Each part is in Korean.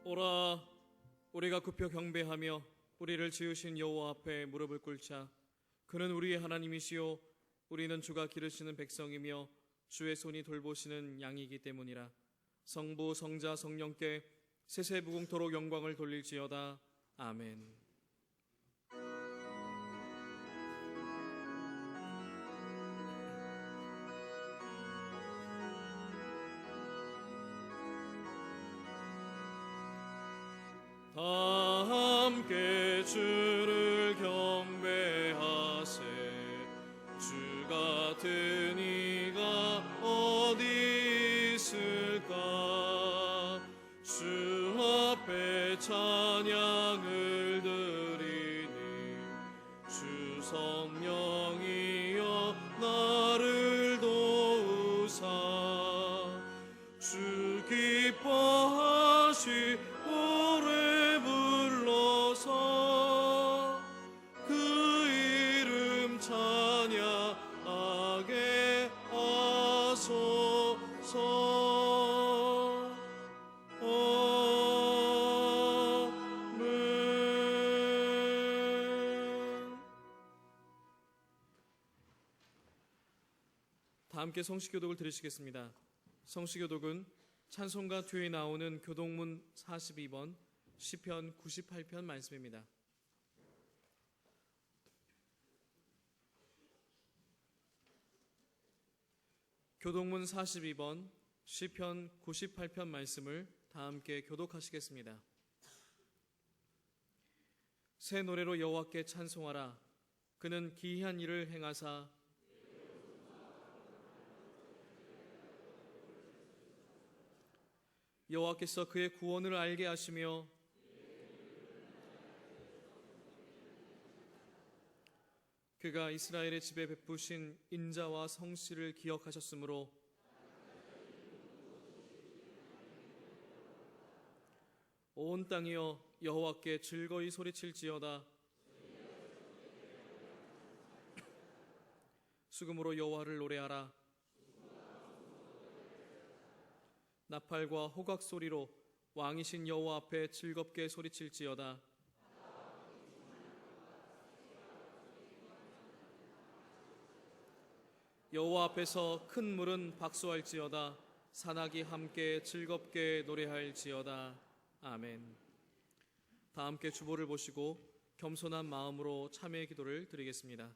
오라, 우리가 굽혀 경배하며 우리를 지으신 여호와 앞에 무릎을 꿇자. 그는 우리의 하나님이시요 우리는 주가 기르시는 백성이며 주의 손이 돌보시는 양이기 때문이라. 성부 성자 성령께 세세무궁토록 영광을 돌릴지어다. 아멘. 다 함께 주를 경배하세. 주 같은 이가 어디 있을까. 주 앞에 찬양을 드리니 주 성령이여 나를 도우사. 주 기뻐하시 오래 불러서 그 이름 찬양하게 하소서. 아멘. 다 함께 성시교독을 들으시겠습니다. 성시교독은 찬송가 뒤에 나오는 교독문 42번, 시편 98편 말씀입니다. 교독문 42번, 시편 98편 말씀을 다 함께 교독하시겠습니다. 새 노래로 여호와께 찬송하라. 그는 기이한 일을 행하사 여호와께서 그의 구원을 알게 하시며 그가 이스라엘의 집에 베푸신 인자와 성실을 기억하셨으므로 온 땅이여 여호와께 즐거이 소리칠지어다. 수금으로 여호와를 노래하라. 나팔과 호각 소리로 왕이신 여호와 앞에 즐겁게 소리칠지어다. 여호와 앞에서 큰 물은 박수할지어다. 산악이 함께 즐겁게 노래할지어다. 아멘. 다 함께 주보를 보시고 겸손한 마음으로 참회의 기도를 드리겠습니다.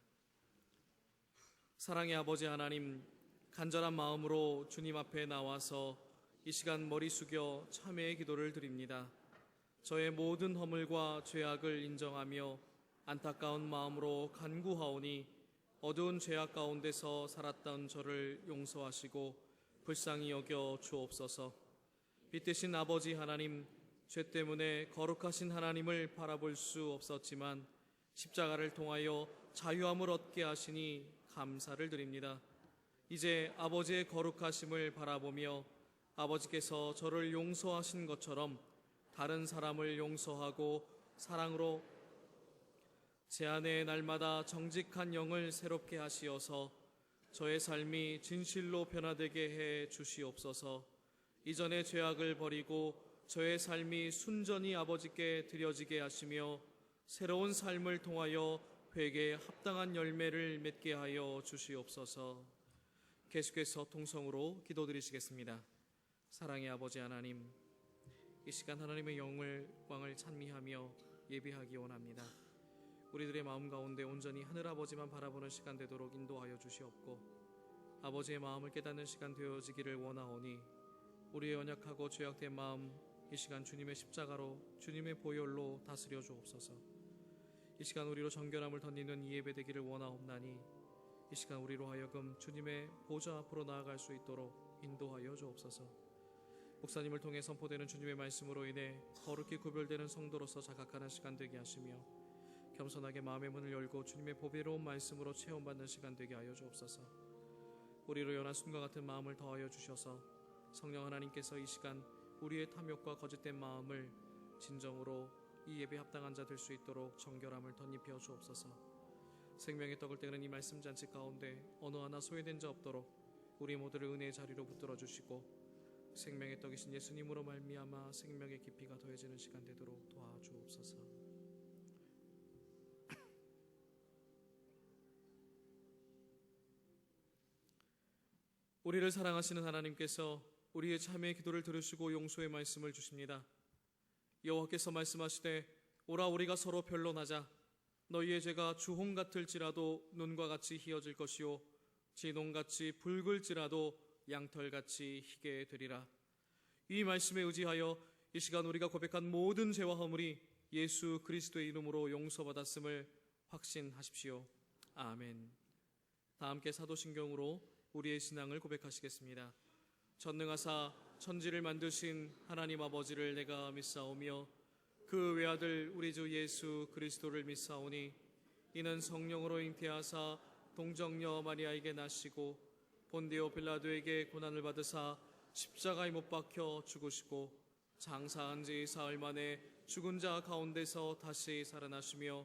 사랑의 아버지 하나님, 간절한 마음으로 주님 앞에 나와서 이 시간 머리 숙여 참회의 기도를 드립니다. 저의 모든 허물과 죄악을 인정하며 안타까운 마음으로 간구하오니 어두운 죄악 가운데서 살았던 저를 용서하시고 불쌍히 여겨 주옵소서. 빛되신 아버지 하나님, 죄 때문에 거룩하신 하나님을 바라볼 수 없었지만 십자가를 통하여 자유함을 얻게 하시니 감사를 드립니다. 이제 아버지의 거룩하심을 바라보며 아버지께서 저를 용서하신 것처럼 다른 사람을 용서하고 사랑으로 제 안에 날마다 정직한 영을 새롭게 하시어서 저의 삶이 진실로 변화되게 해 주시옵소서. 이전의 죄악을 버리고 저의 삶이 순전히 아버지께 드려지게 하시며 새로운 삶을 통하여 회개에 합당한 열매를 맺게 하여 주시옵소서. 계속해서 통성으로 기도드리시겠습니다. 사랑의 아버지 하나님, 이 시간 하나님의 영광을 찬미하며 예배하기 원합니다. 우리들의 마음 가운데 온전히 하늘아버지만 바라보는 시간 되도록 인도하여 주시옵고 아버지의 마음을 깨닫는 시간 되어지기를 원하오니 우리의 연약하고 죄악된 마음 이 시간 주님의 십자가로 주님의 보혈로 다스려 주옵소서. 이 시간 우리로 정결함을 덧입는 이 예배 되기를 원하옵나니 이 시간 우리로 하여금 주님의 보좌 앞으로 나아갈 수 있도록 인도하여 주옵소서. 목사님을 통해 선포되는 주님의 말씀으로 인해 거룩히 구별되는 성도로서 자각하는 시간 되게 하시며 겸손하게 마음의 문을 열고 주님의 보배로운 말씀으로 체험받는 시간 되게 하여 주옵소서. 우리로 연한 순과 같은 마음을 더하여 주셔서 성령 하나님께서 이 시간 우리의 탐욕과 거짓된 마음을 진정으로 이 예배에 합당한 자 될 수 있도록 정결함을 덧입혀 주옵소서. 생명의 떡을 떼는 이 말씀 잔치 가운데 어느 하나 소외된 자 없도록 우리 모두를 은혜의 자리로 붙들어 주시고 생명의 떡이신 예수님으로 말미암아 생명의 깊이가 더해지는 시간 되도록 도와주옵소서. 우리를 사랑하시는 하나님께서 우리의 참회의 기도를 들으시고 용서의 말씀을 주십니다. 여호와께서 말씀하시되 오라 우리가 서로 변론하자. 너희의 죄가 주홍 같을지라도 눈과 같이 희어질 것이요 진홍같이 붉을지라도 양털같이 희게 되리라. 이 말씀에 의지하여 이 시간 우리가 고백한 모든 죄와 허물이 예수 그리스도의 이름으로 용서받았음을 확신하십시오. 아멘. 다 함께 사도신경으로 우리의 신앙을 고백하시겠습니다. 전능하사 천지를 만드신 하나님 아버지를 내가 믿사오며 그 외아들 우리 주 예수 그리스도를 믿사오니 이는 성령으로 잉태하사 동정녀 마리아에게 나시고 본디오 빌라도에게 고난을 받으사 십자가에 못 박혀 죽으시고 장사한 지 사흘 만에 죽은 자 가운데서 다시 살아나시며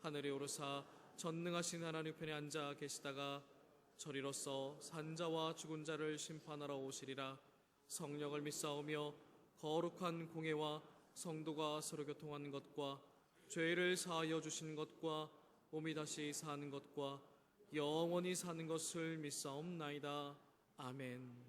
하늘에 오르사 전능하신 하나님 편에 앉아 계시다가 저리로서 산자와 죽은 자를 심판하러 오시리라. 성령을 믿사오며 거룩한 공회와 성도가 서로 교통하는 것과 죄를 사하여 주신 것과 몸이 다시 사는 것과 영원히 사는 것을 믿사옵나이다. 아멘.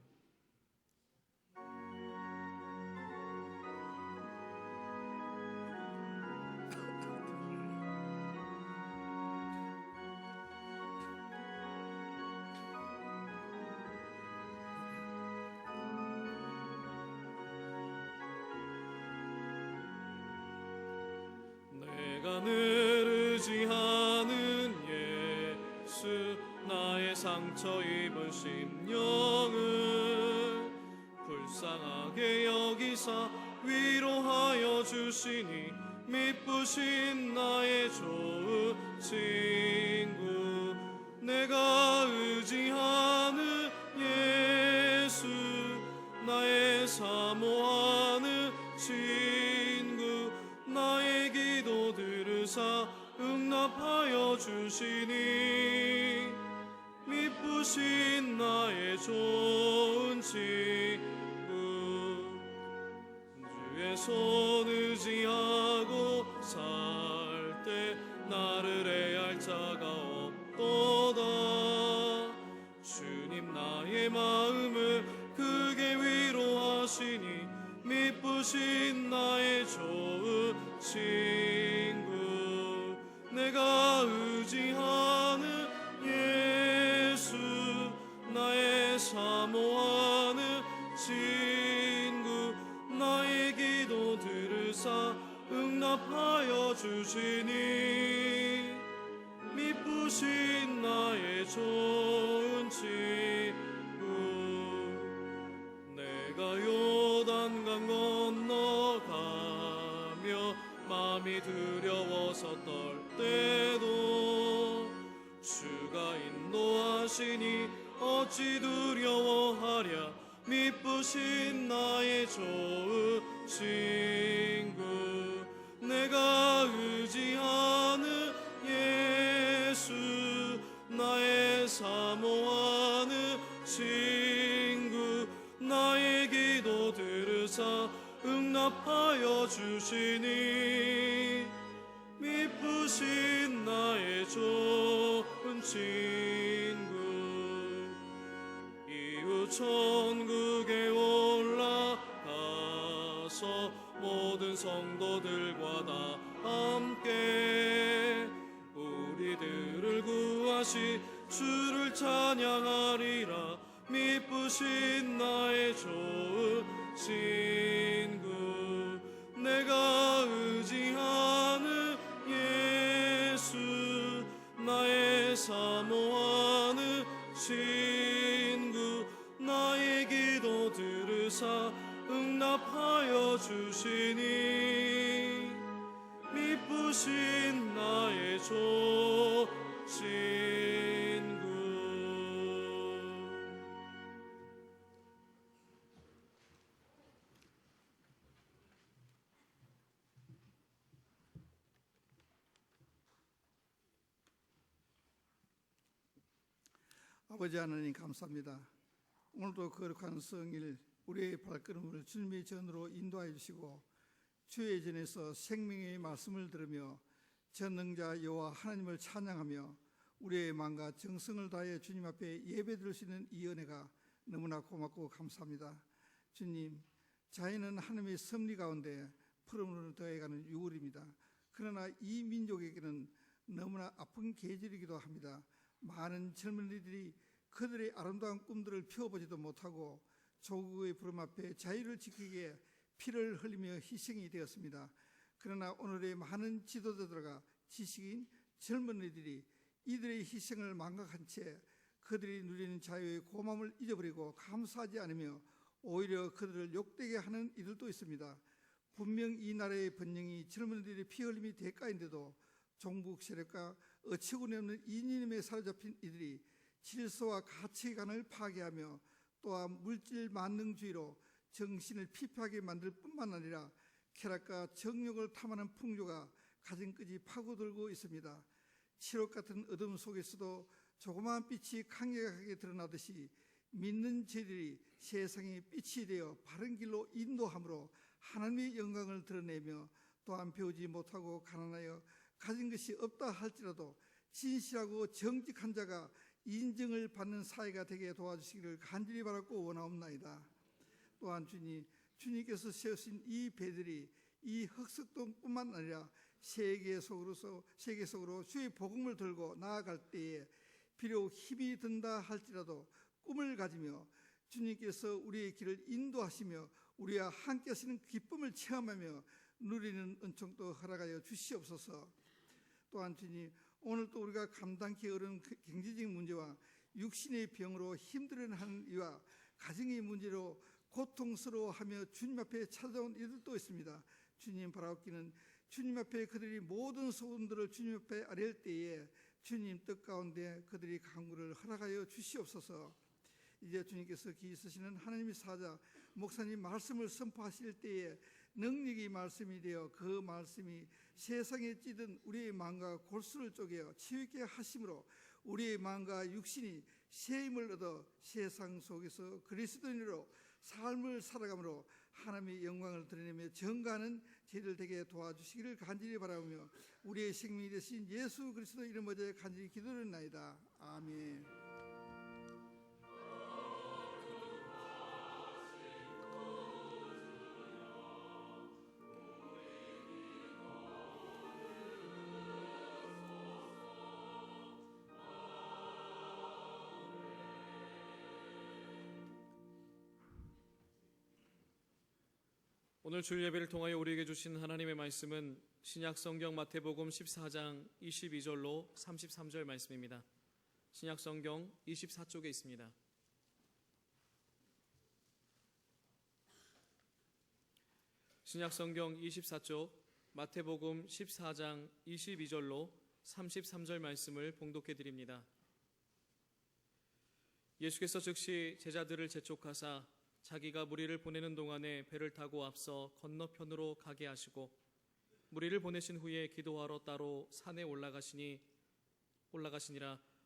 내가 늘 의지하는 예수 나의 상처 입은 심령을 불쌍하게 여기사 위로하여 주시니 미쁘신 나의 좋은 친구 내가 의지하는 예수 나의 사모하는 친구 나의 기도 들으사 응답하여 주시니 미쁘신 나의 좋은 친구 주의 손 의지하고 살 때 나를 해할 자가 없도다. 주님 나의 마음을 크게 위로하시니 미쁘신 나의 좋은 친구 내가 의지하는 예수 나의 사모하는 친구 나의 기도 들으사 응답하여 주시니 미쁘신 나의 좋은 친구 내가 요단강 건너가며 마음이 두려워서 떨 때도 주가 인도하시니 어찌 두려워하랴 미쁘신 나의 좋은 친구 내가 의지하는 예수 나의 사모하는 친구 나의 기도 들으사 응답하여 주시니 미쁘신 나의 좋은 친구 이후 천국에 올라가서 모든 성도들과 다 함께 우리들을 구하시 주를 찬양하리라 미쁘신 나의 좋은 친구 내가 의지하는 예수 나의 사모하는 친구 나의 기도 들으사 응답하여 주시니 미쁘신 나의 좋은 친구 아버지 하나님 감사합니다. 오늘도 거룩한 성일 우리의 발걸음을 주님의 전으로 인도하여 주시고 주의 전에서 생명의 말씀을 들으며 전능자 여호와 하나님을 찬양하며 우리의 마음과 정성을 다해 주님 앞에 예배드릴 수 있는 이 은혜가 너무나 고맙고 감사합니다. 주님, 자연은 하나님의 섭리 가운데 푸름으로 더해가는 유월입니다. 그러나 이 민족에게는 너무나 아픈 계절이기도 합니다. 많은 젊은이들이 그들의 아름다운 꿈들을 피워보지도 못하고 조국의 부름 앞에 자유를 지키기에 피를 흘리며 희생이 되었습니다. 그러나 오늘의 많은 지도자들과 지식인 젊은이들이 이들의 희생을 망각한 채 그들이 누리는 자유의 고마움을 잊어버리고 감사하지 않으며 오히려 그들을 욕되게 하는 이들도 있습니다. 분명 이 나라의 번영이 젊은이들의 피 흘림이 대가인데도 종북 세력과 어처구니 없는 이념에 사로잡힌 이들이 질서와 가치관을 파괴하며 또한 물질 만능주의로 정신을 피폐하게 만들 뿐만 아니라 쾌락과 정욕을 탐하는 풍조가 가정까지 파고들고 있습니다. 칠흑 같은 어둠 속에서도 조그마한 빛이 강력하게 드러나듯이 믿는 저희들이 세상의 빛이 되어 바른 길로 인도함으로 하나님의 영광을 드러내며 또한 배우지 못하고 가난하여 가진 것이 없다 할지라도 진실하고 정직한 자가 인정을 받는 사회가 되게 도와주시기를 간절히 바라고 원하옵나이다. 또한 주님께서 세우신 이 배들이 이 흑석동뿐만 아니라 세계 속으로 주의 복음을 들고 나아갈 때에 비록 힘이 든다 할지라도 꿈을 가지며 주님께서 우리의 길을 인도하시며 우리와 함께 하시는 기쁨을 체험하며 누리는 은총도 허락하여 주시옵소서. 또한 주님, 오늘 또 우리가 감당기 어려운 경제적인 문제와 육신의 병으로 힘들어하는 이와 가정의 문제로 고통스러워하며 주님 앞에 찾아온 이들도 있습니다. 주님 바라옵기는 주님 앞에 그들이 모든 소원들을 주님 앞에 아뢰을 때에 주님 뜻 가운데 그들이 강구를 허락하여 주시옵소서. 이제 주님께서 기 있으시는 하나님의 사자 목사님 말씀을 선포하실 때에 능력이 말씀이 되어 그 말씀이 세상에 찌든 우리의 마음과 골수를 쪼개어 치유있게 하심으로 우리의 마음과 육신이 새 힘을 얻어 세상 속에서 그리스도인으로 삶을 살아감으로 하나님의 영광을 드러내며 증거하는 저희들 되게 도와주시기를 간절히 바라며 우리의 생명이 되신 예수 그리스도 이름 어제 간절히 기도드리나이다. 아멘. 오늘 주일 예배를 통하여 우리에게 주신 하나님의 말씀은 신약성경 마태복음 14장 22절로 33절 말씀입니다. 신약성경 24쪽에 있습니다. 신약성경 24쪽 마태복음 14장 22절로 33절 말씀을 봉독해 드립니다. 예수께서 즉시 제자들을 재촉하사 자기가 무리를 보내는 동안에 배를 타고 앞서 건너편으로 가게 하시고 무리를 보내신 후에 기도하러 따로 산에 올라가시니라.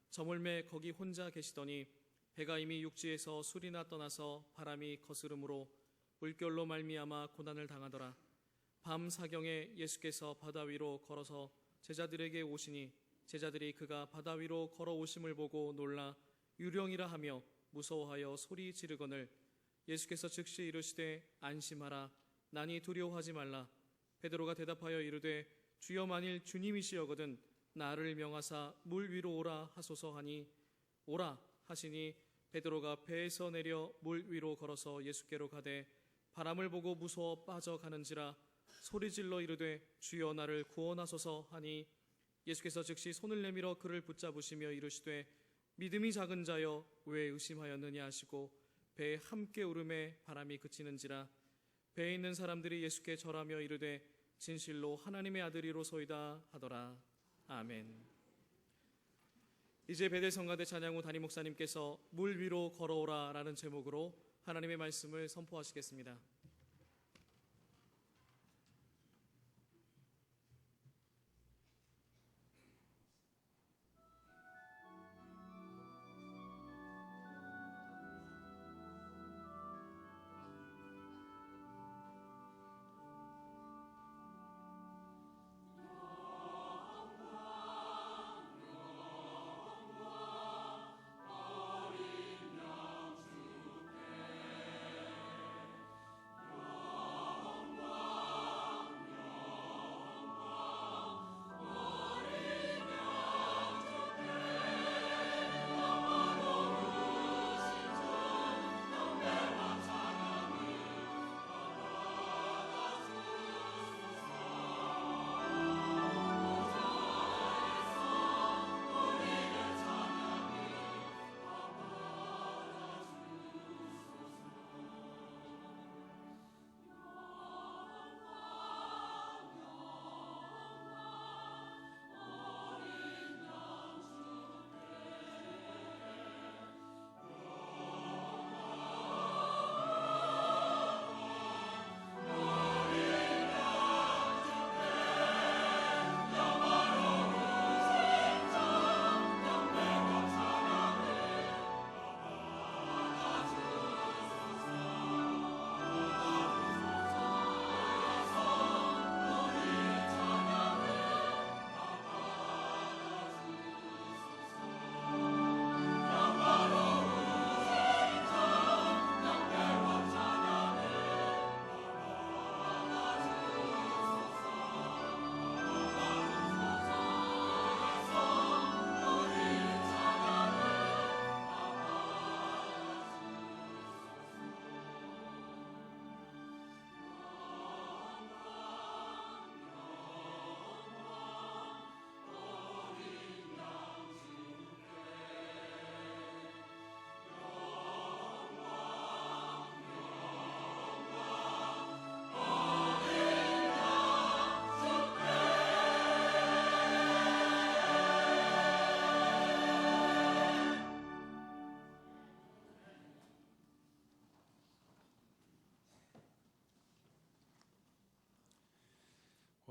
저물매 거기 혼자 계시더니 배가 이미 육지에서 술이나 떠나서 바람이 거스름으로 물결로 말미암아 고난을 당하더라. 밤 사경에 예수께서 바다 위로 걸어서 제자들에게 오시니 제자들이 그가 바다 위로 걸어오심을 보고 놀라 유령이라 하며 무서워하여 소리 지르거늘 예수께서 즉시 이르시되 안심하라 나니 두려워하지 말라. 베드로가 대답하여 이르되 주여 만일 주님이시여거든 나를 명하사 물 위로 오라 하소서 하니 오라 하시니 베드로가 배에서 내려 물 위로 걸어서 예수께로 가되 바람을 보고 무서워 빠져가는지라 소리질러 이르되 주여 나를 구원하소서 하니 예수께서 즉시 손을 내밀어 그를 붙잡으시며 이르시되 믿음이 작은 자여 왜 의심하였느냐 하시고 배에 함께 오름에 바람이 그치는지라. 배에 있는 사람들이 예수께 절하며 이르되 진실로 하나님의 아들이로소이다 하더라. 아멘. 이제 베델 성가대 찬양 후 담임 목사님께서 물 위로 걸어오라 라는 제목으로 하나님의 말씀을 선포하시겠습니다.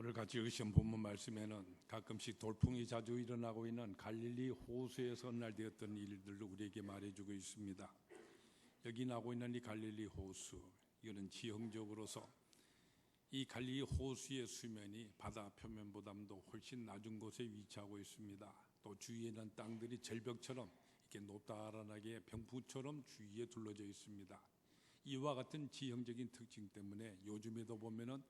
오늘 같이 읽으신 본문 말씀에는 가끔씩 돌풍이 자주 일어나고 있는 갈릴리 호수에서 전날되었던 일들을 우리에게 말해주고 있습니다. 여기 나오고 있는 이 갈릴리 호수, 이거는 지형적으로서 이 갈릴리 호수의 수면이 바다 표면보다도 훨씬 낮은 곳에 위치하고 있습니다. 또 주위에는 땅들이 절벽처럼 이렇게 노따란하게 병풍처럼 주위에 둘러져 있습니다. 이와 같은 지형적인 특징 때문에 요즘에도 보면은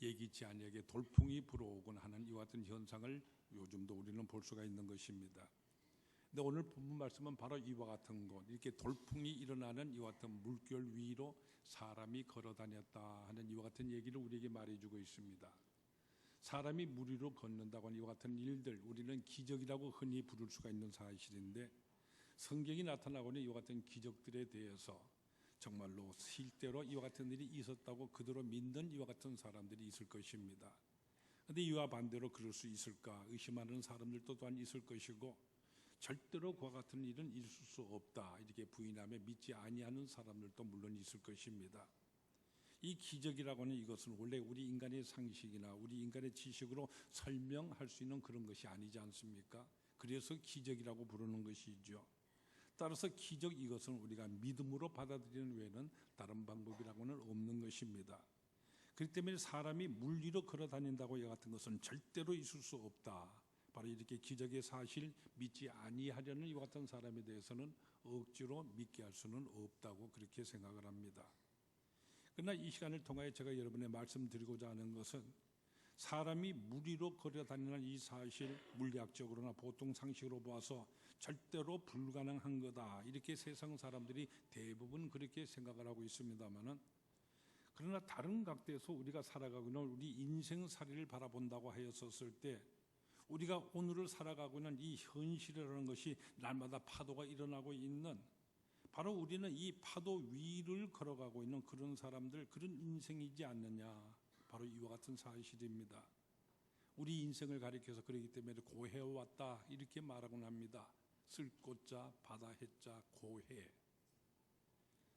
예기치 아니하게 돌풍이 불어오곤 하는 이와 같은 현상을 요즘도 우리는 볼 수가 있는 것입니다. 근데 오늘 본문 말씀은 바로 이와 같은 곳, 이렇게 돌풍이 일어나는 이와 같은 물결 위로 사람이 걸어 다녔다 하는 이와 같은 얘기를 우리에게 말해주고 있습니다. 사람이 물 위로 걷는다고 하는 이와 같은 일들, 우리는 기적이라고 흔히 부를 수가 있는 사실인데, 성경이 나타나고 있는 이와 같은 기적들에 대해서 정말로 실제로 이와 같은 일이 있었다고 그대로 믿는 이와 같은 사람들이 있을 것입니다. 그런데 이와 반대로 그럴 수 있을까 의심하는 사람들도 또한 있을 것이고, 절대로 그와 같은 일은 있을 수 없다 이렇게 부인하며 믿지 아니하는 사람들도 물론 있을 것입니다. 이 기적이라고 하는 이것은 원래 우리 인간의 상식이나 우리 인간의 지식으로 설명할 수 있는 그런 것이 아니지 않습니까? 그래서 기적이라고 부르는 것이죠. 따라서 기적 이것은 우리가 믿음으로 받아들이는 외에는 다른 방법이라고는 없는 것입니다. 그렇기 때문에 사람이 물 위로 걸어 다닌다고 이 같은 것은 절대로 있을 수 없다. 바로 이렇게 기적의 사실 믿지 아니하려는 이와 같은 사람에 대해서는 억지로 믿게 할 수는 없다고 그렇게 생각을 합니다. 그러나 이 시간을 통하여 제가 여러분에 말씀드리고자 하는 것은 사람이 물 위로 걸어 다니는 이 사실, 물리학적으로나 보통 상식으로 보아서 절대로 불가능한 거다 이렇게 세상 사람들이 대부분 그렇게 생각을 하고 있습니다만은, 그러나 다른 각도에서 우리가 살아가고 있는 우리 인생살이를 바라본다고 하였었을 때, 우리가 오늘을 살아가고 있는 이 현실이라는 것이 날마다 파도가 일어나고 있는, 바로 우리는 이 파도 위를 걸어가고 있는 그런 사람들, 그런 인생이지 않느냐, 바로 이와 같은 사실입니다. 우리 인생을 가리켜서 그러기 때문에 고해왔다 이렇게 말하곤 합니다. 쓸 꽃자 바다 해자 고해.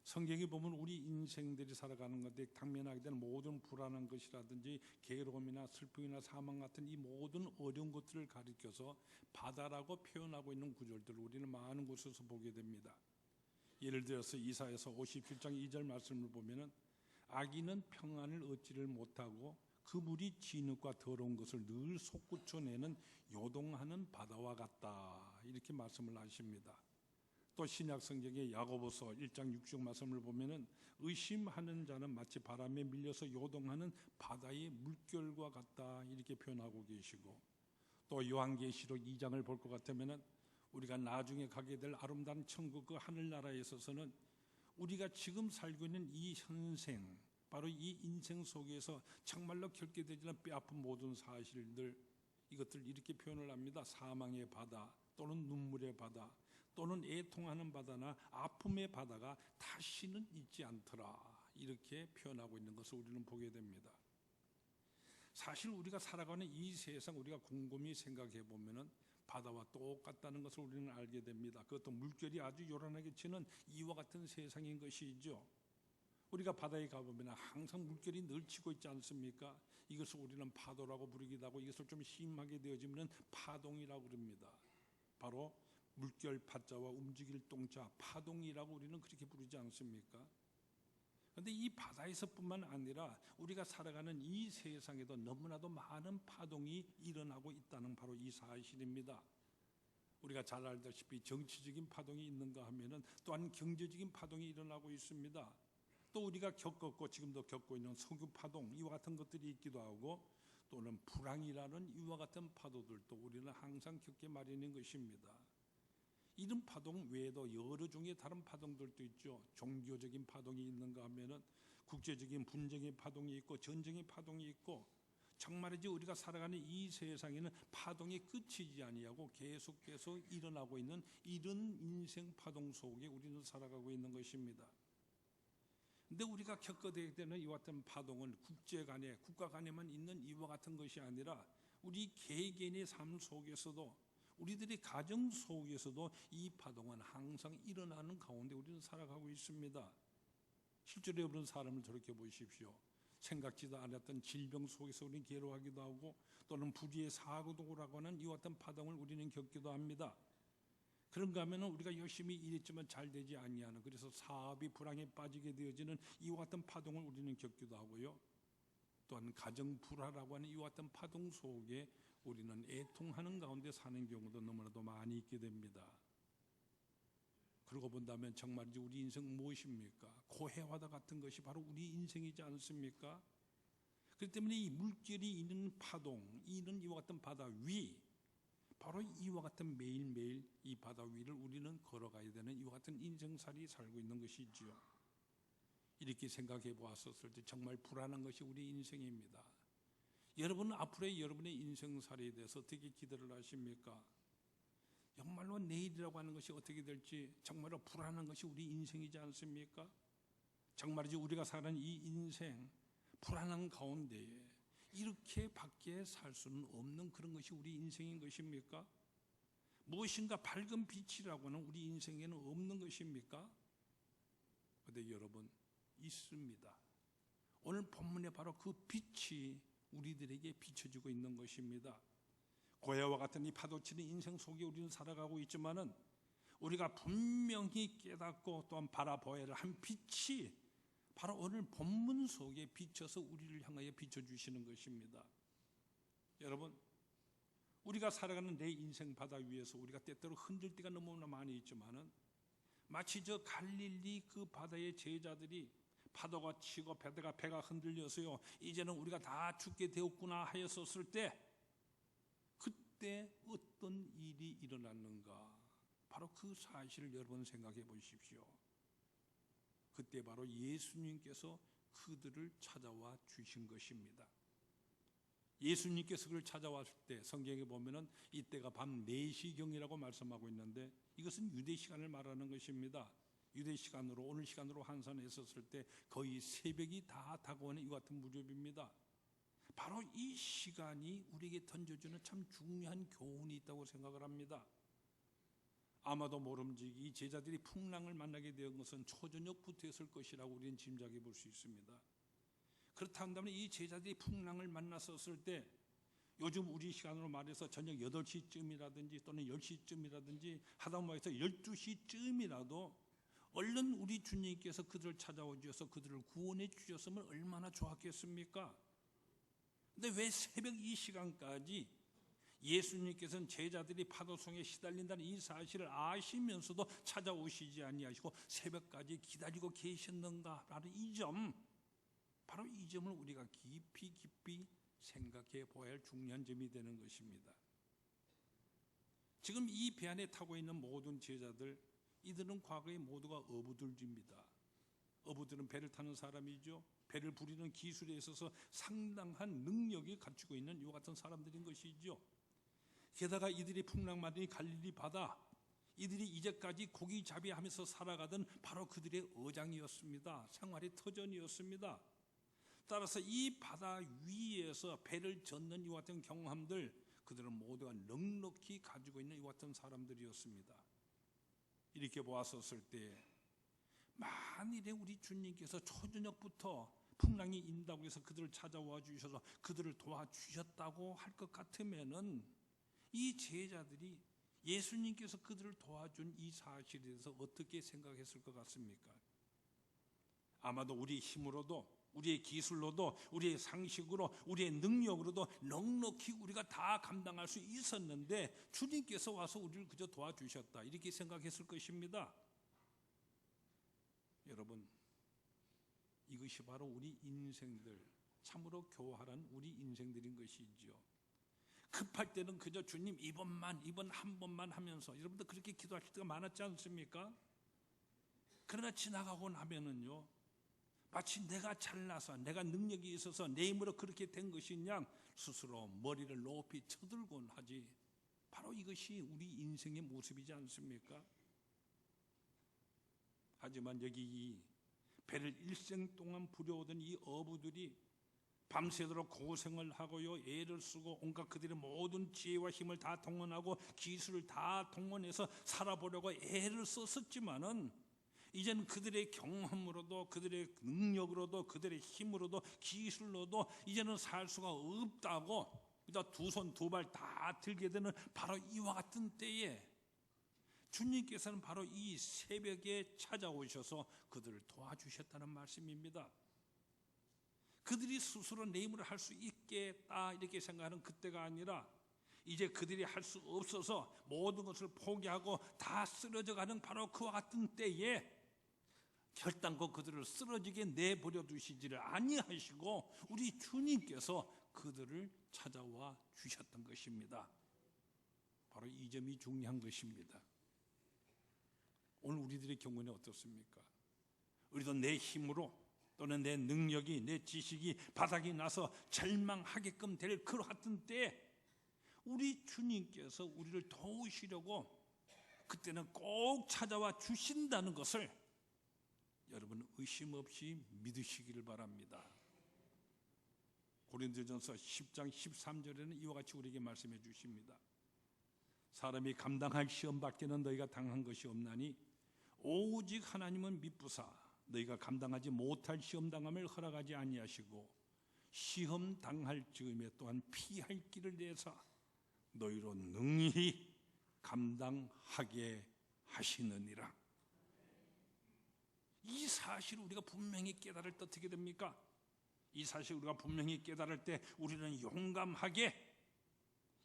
성경에 보면 우리 인생들이 살아가는 것에 당면하게 되는 모든 불안한 것이라든지 괴로움이나 슬픔이나 사망 같은 이 모든 어려운 것들을 가리켜서 바다라고 표현하고 있는 구절들을 우리는 많은 곳에서 보게 됩니다. 예를 들어서 이사야서 57장 2절 말씀을 보면은 악인은 평안을 얻지를 못하고 그 물이 진흙과 더러운 것을 늘 솟구쳐내는 요동하는 바다와 같다 이렇게 말씀을 하십니다. 또 신약 성경의 야고보서 1장 6절 말씀을 보면은 의심하는 자는 마치 바람에 밀려서 요동하는 바다의 물결과 같다 이렇게 표현하고 계시고, 또 요한계시록 2장을 볼 것 같으면은 우리가 나중에 가게 될 아름다운 천국 그 하늘나라에 있어서는 우리가 지금 살고 있는 이 현생, 바로 이 인생 속에서 정말로 겪게 되지는 뼈아픈 모든 사실들, 이것들 이렇게 표현을 합니다. 사망의 바다 또는 눈물의 바다 또는 애통하는 바다나 아픔의 바다가 다시는 있지 않더라 이렇게 표현하고 있는 것을 우리는 보게 됩니다. 사실 우리가 살아가는 이 세상 우리가 곰곰이 생각해 보면은 바다와 똑같다는 것을 우리는 알게 됩니다. 그것도 물결이 아주 요란하게 치는 이와 같은 세상인 것이죠. 우리가 바다에 가보면 항상 물결이 늘 치고 있지 않습니까? 이것을 우리는 파도라고 부르기도 하고, 이것을 좀 심하게 되어지면 파동이라고 부릅니다. 바로 물결 파자와 움직일 동자 파동이라고 우리는 그렇게 부르지 않습니까? 그런데 이 바다에서뿐만 아니라 우리가 살아가는 이 세상에도 너무나도 많은 파동이 일어나고 있다는 바로 이 사실입니다. 우리가 잘 알다시피 정치적인 파동이 있는가 하면은 또한 경제적인 파동이 일어나고 있습니다. 또 우리가 겪었고 지금도 겪고 있는 석유 파동 이와 같은 것들이 있기도 하고, 또는 불황이라는 이와 같은 파도들도 우리는 항상 겪게 마련인 것입니다. 이런 파동 외에도 여러 종의 다른 파동들도 있죠. 종교적인 파동이 있는가 하면은 국제적인 분쟁의 파동이 있고 전쟁의 파동이 있고, 정말이지 우리가 살아가는 이 세상에는 파동이 끝이지 아니하고 계속해서 일어나고 있는 이런 인생 파동 속에 우리는 살아가고 있는 것입니다. 근데 우리가 겪어야 되는 이와 같은 파동은 국제 간에, 국가 간에만 있는 이와 같은 것이 아니라 우리 개개인의 삶 속에서도, 우리들의 가정 속에서도 이 파동은 항상 일어나는 가운데 우리는 살아가고 있습니다. 실제로 여러분 사람을 저렇게 보십시오. 생각지도 않았던 질병 속에서 우리는 괴로워하기도 하고 또는 불의의 사고도 오라고 하는 이와 같은 파동을 우리는 겪기도 합니다. 그런가 하면 우리가 열심히 일했지만 잘 되지 아니하는, 그래서 사업이 불황에 빠지게 되어지는 이와 같은 파동을 우리는 겪기도 하고요. 또한 가정 불화라고 하는 이와 같은 파동 속에 우리는 애통하는 가운데 사는 경우도 너무나도 많이 있게 됩니다. 그러고 본다면 정말 우리 인생 무엇입니까? 고해와다 같은 것이 바로 우리 인생이지 않습니까? 그렇기 때문에 이 물결이 있는 파동, 이는 이와 같은 바다 위, 바로 이와 같은 매일매일 이 바다 위를 우리는 걸어가야 되는 이와 같은 인생살이 살고 있는 것이지요. 이렇게 생각해 보았었을 때 정말 불안한 것이 우리 인생입니다. 여러분은 앞으로의 여러분의 인생살이에 대해서 어떻게 기대를 하십니까? 정말로 내일이라고 하는 것이 어떻게 될지 정말로 불안한 것이 우리 인생이지 않습니까? 정말이지 우리가 사는 이 인생 불안한 가운데에 이렇게 밖에 살 수는 없는 그런 것이 우리 인생인 것입니까? 무엇인가 밝은 빛이라고는 우리 인생에는 없는 것입니까? 그런데 여러분, 있습니다. 오늘 본문에 바로 그 빛이 우리들에게 비춰지고 있는 것입니다. 고해와 같은 이 파도치는 인생 속에 우리는 살아가고 있지만은 우리가 분명히 깨닫고 또한 바라보아야 할 한 빛이 바로 오늘 본문 속에 비춰서 우리를 향하여 비춰주시는 것입니다. 여러분, 우리가 살아가는 내 인생 바다 위에서 우리가 때때로 흔들 때가 너무나 많이 있지만은 마치 저 갈릴리 그 바다의 제자들이 파도가 치고 배가 흔들려서요, 이제는 우리가 다 죽게 되었구나 하였었을 때 그때 어떤 일이 일어났는가? 바로 그 사실을 여러분 생각해 보십시오. 그때 바로 예수님께서 그들을 찾아와 주신 것입니다. 예수님께서 그를 찾아왔을 때 성경에 보면은 이때가 밤 4시경이라고 말씀하고 있는데 이것은 유대 시간을 말하는 것입니다. 유대 시간으로 오늘 시간으로 환산했었을 때 거의 새벽이 다 다가오는 이 같은 무렵입니다. 바로 이 시간이 우리에게 던져주는 참 중요한 교훈이 있다고 생각을 합니다. 아마도 모름지기 이 제자들이 풍랑을 만나게 된 것은 초저녁부터였을 것이라고 우리는 짐작해 볼 수 있습니다. 그렇다 한다면 이 제자들이 풍랑을 만났었을 때 요즘 우리 시간으로 말해서 저녁 8시쯤이라든지 또는 10시쯤이라든지 하다못해서 12시쯤이라도 얼른 우리 주님께서 그들을 찾아와 주셔서 그들을 구원해 주셨으면 얼마나 좋았겠습니까? 근데 왜 새벽 이 시간까지 예수님께서는 제자들이 파도성에 시달린다는 이 사실을 아시면서도 찾아오시지 아니하시고 새벽까지 기다리고 계셨는가? 바로 이 점을 우리가 깊이 생각해 보아야 할 중요한 점이 되는 것입니다. 지금 이 배 안에 타고 있는 모든 제자들, 이들은 과거에 모두가 어부들입니다. 어부들은 배를 타는 사람이죠. 배를 부리는 기술에 있어서 상당한 능력이 갖추고 있는 이와 같은 사람들인 것이죠. 게다가 이들이 풍랑맞은 갈릴리 바다, 이들이 이제까지 고기잡이하면서 살아가던 바로 그들의 어장이었습니다. 생활의 터전이었습니다. 따라서 이 바다 위에서 배를 젓는 이와 같은 경험들, 그들은 모두가 넉넉히 가지고 있는 이와 같은 사람들이었습니다. 이렇게 보았었을 때 만일에 우리 주님께서 초저녁부터 풍랑이 인다고 해서 그들을 찾아와 주셔서 그들을 도와주셨다고 할 것 같으면은 이 제자들이 예수님께서 그들을 도와준 이 사실에 대해서 어떻게 생각했을 것 같습니까? 아마도 우리 힘으로도, 우리의 기술로도, 우리의 상식으로, 우리의 능력으로도 넉넉히 우리가 다 감당할 수 있었는데 주님께서 와서 우리를 그저 도와주셨다, 이렇게 생각했을 것입니다. 여러분, 이것이 바로 우리 인생들, 참으로 교활한 우리 인생들인 것이지요. 급할 때는 그저 주님 이번 한 번만 하면서, 여러분들 그렇게 기도하실 때가 많았지 않습니까? 그러나 지나가고 나면은요, 마치 내가 잘나서 내가 능력이 있어서 내 힘으로 그렇게 된 것이냐 스스로 머리를 높이 쳐들곤 하지. 바로 이것이 우리 인생의 모습이지 않습니까? 하지만 여기 이 배를 일생 동안 부려오던 이 어부들이 밤새도록 고생을 하고요, 애를 쓰고 온갖 그들의 모든 지혜와 힘을 다 동원하고 기술을 다 동원해서 살아보려고 애를 썼었지만은 이제는 그들의 경험으로도 그들의 능력으로도 그들의 힘으로도 기술로도 이제는 살 수가 없다고 두 손 두 발 다 들게 되는 바로 이와 같은 때에 주님께서는 바로 이 새벽에 찾아오셔서 그들을 도와주셨다는 말씀입니다. 그들이 스스로 내 힘으로 할 수 있겠다 이렇게 생각하는 그때가 아니라 이제 그들이 할 수 없어서 모든 것을 포기하고 다 쓰러져가는 바로 그와 같은 때에 결단코 그들을 쓰러지게 내버려 두시지를 아니하시고 우리 주님께서 그들을 찾아와 주셨던 것입니다. 바로 이 점이 중요한 것입니다. 오늘 우리들의 경우는 어떻습니까? 우리도 내 힘으로 또는 내 능력이 내 지식이 바닥이 나서 절망하게끔 될 그 같은 때에 우리 주님께서 우리를 도우시려고 그때는 꼭 찾아와 주신다는 것을 여러분 의심 없이 믿으시기를 바랍니다. 고린도전서 10장 13절에는 이와 같이 우리에게 말씀해 주십니다. 사람이 감당할 시험 밖에는 너희가 당한 것이 없나니 오직 하나님은 미쁘사 너희가 감당하지 못할 시험 당함을 허락하지 아니하시고 시험 당할 즈음에 또한 피할 길을 내사 너희로 능히 감당하게 하시느니라. 이 사실을 우리가 분명히 깨달을 때 어떻게 됩니까? 이 사실을 우리가 분명히 깨달을 때 우리는 용감하게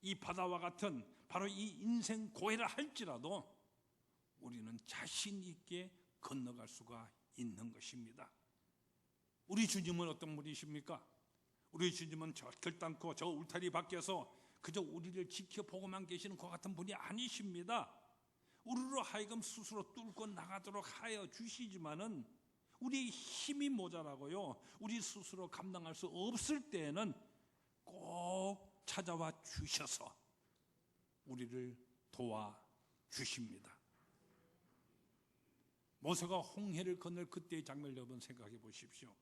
이 바다와 같은 바로 이 인생 고해를 할지라도 우리는 자신 있게 건너갈 수가 있는 것입니다. 우리 주님은 어떤 분이십니까? 우리 주님은 결단코 저 울타리 밖에서 그저 우리를 지켜보고만 계시는 그 같은 분이 아니십니다. 우리로 하여금 스스로 뚫고 나가도록 하여 주시지만은 우리 힘이 모자라고요, 우리 스스로 감당할 수 없을 때에는 꼭 찾아와 주셔서 우리를 도와주십니다. 모세가 홍해를 건널 그때의 장면을 여러분 생각해 보십시오.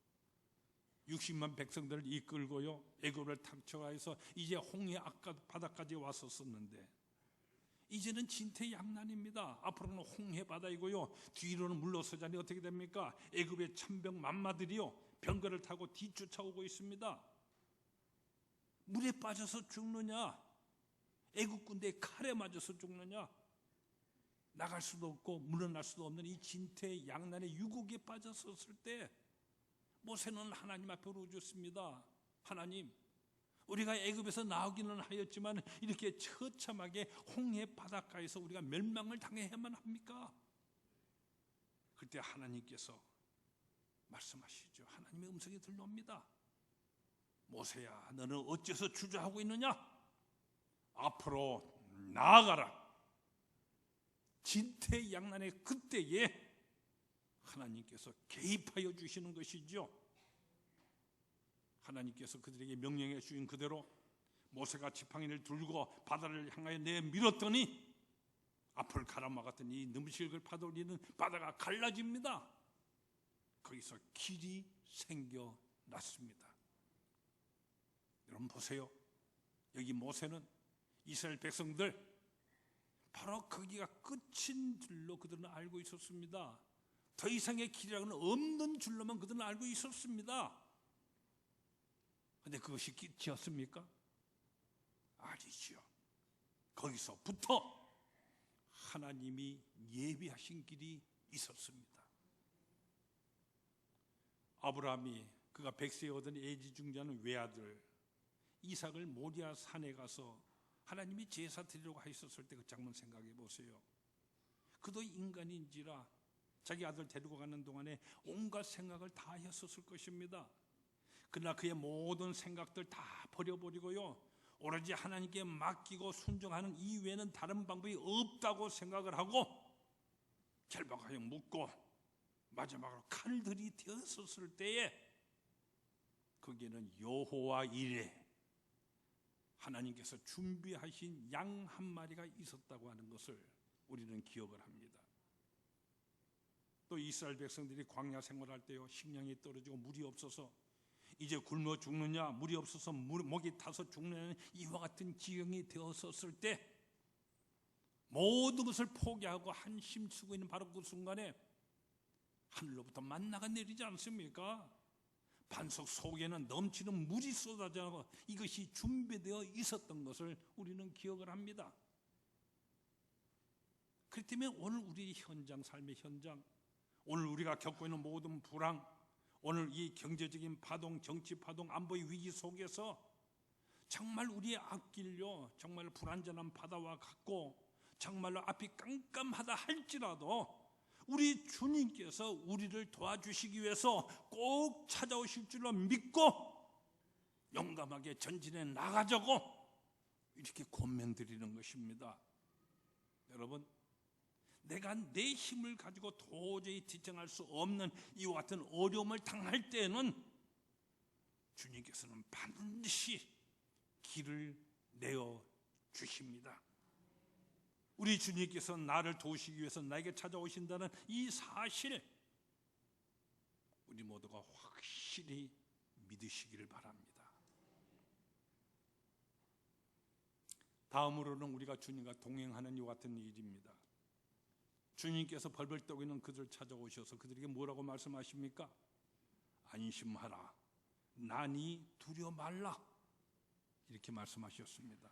60만 백성들을 이끌고요 애굽을 탁쳐가해서 이제 홍해 바다까지 왔었었는데 이제는 진퇴양난입니다. 앞으로는 홍해 바다이고요 뒤로는 물러서자니 어떻게 됩니까? 애굽의 천병 만마들이요 병거를 타고 뒤쫓아오고 있습니다. 물에 빠져서 죽느냐, 애굽 군대의 칼에 맞아서 죽느냐, 나갈 수도 없고 물러날 수도 없는 이 진퇴양난의 유혹에 빠졌었을 때 모세는 하나님 앞에 울어줬습니다. 하나님, 우리가 애굽에서 나오기는 하였지만 이렇게 처참하게 홍해 바닷가에서 우리가 멸망을 당해야만 합니까? 그때 하나님께서 말씀하시죠. 하나님의 음성이 들려옵니다. 모세야, 너는 어째서 주저하고 있느냐? 앞으로 나아가라. 진퇴양난의 그때에 하나님께서 개입하여 주시는 것이죠. 하나님께서 그들에게 명령해 주신 그대로 모세가 지팡이를 들고 바다를 향하여 내밀었더니 앞을 가라막았던 이 넘실을 파도리는 바다가 갈라집니다. 거기서 길이 생겨났습니다. 여러분 보세요. 여기 모세는 이스라엘 백성들 바로 거기가 끝인 줄로 그들은 알고 있었습니다. 더 이상의 길이라고는 없는 줄로만 그들은 알고 있었습니다. 그런데 그것이 끝이었습니까? 아니지요. 거기서부터 하나님이 예비하신 길이 있었습니다. 아브라함이 그가 백세에 얻은 애지중지하는 외아들 이삭을 모리아 산에 가서 하나님이 제사 드리려고 하셨을 때 그 장면 생각해 보세요. 그도 인간인지라 자기 아들 데리고 가는 동안에 온갖 생각을 다 했었을 것입니다. 그러나 그의 모든 생각들 다 버려버리고요 오로지 하나님께 맡기고 순종하는 이외에는 다른 방법이 없다고 생각을 하고 결박하여 묶고 마지막으로 칼들이 되었을 때에 거기에는 여호와 이레 하나님께서 준비하신 양 한 마리가 있었다고 하는 것을 우리는 기억을 합니다. 또 이스라엘 백성들이 광야 생활할 때요 식량이 떨어지고 물이 없어서 이제 굶어 죽느냐, 물이 없어서 목이 타서 죽느냐, 이와 같은 지경이 되었었을 때 모든 것을 포기하고 한심쓰고 있는 바로 그 순간에 하늘로부터 만나가 내리지 않습니까? 반석 속에는 넘치는 물이 쏟아져 이것이 준비되어 있었던 것을 우리는 기억을 합니다. 그렇기 때문에 오늘 우리 현장, 삶의 현장, 오늘 우리가 겪고 있는 모든 불황, 오늘 이 경제적인 파동, 정치 파동, 안보의 위기 속에서 정말 우리의 앞길요 정말 불안전한 바다와 같고 정말로 앞이 깜깜하다 할지라도 우리 주님께서 우리를 도와주시기 위해서 꼭 찾아오실 줄로 믿고 용감하게 전진해 나가자고 이렇게 권면드리는 것입니다. 여러분, 내가 내 힘을 가지고 도저히 지탱할 수 없는 이와 같은 어려움을 당할 때에는 주님께서는 반드시 길을 내어 주십니다. 우리 주님께서 나를 도우시기 위해서 나에게 찾아오신다는 이 사실 우리 모두가 확실히 믿으시기를 바랍니다. 다음으로는 우리가 주님과 동행하는 이와 같은 일입니다. 주님께서 벌벌 떠고 있는 그들을 찾아오셔서 그들에게 뭐라고 말씀하십니까? 안심하라, 나니 두려워 말라, 이렇게 말씀하셨습니다.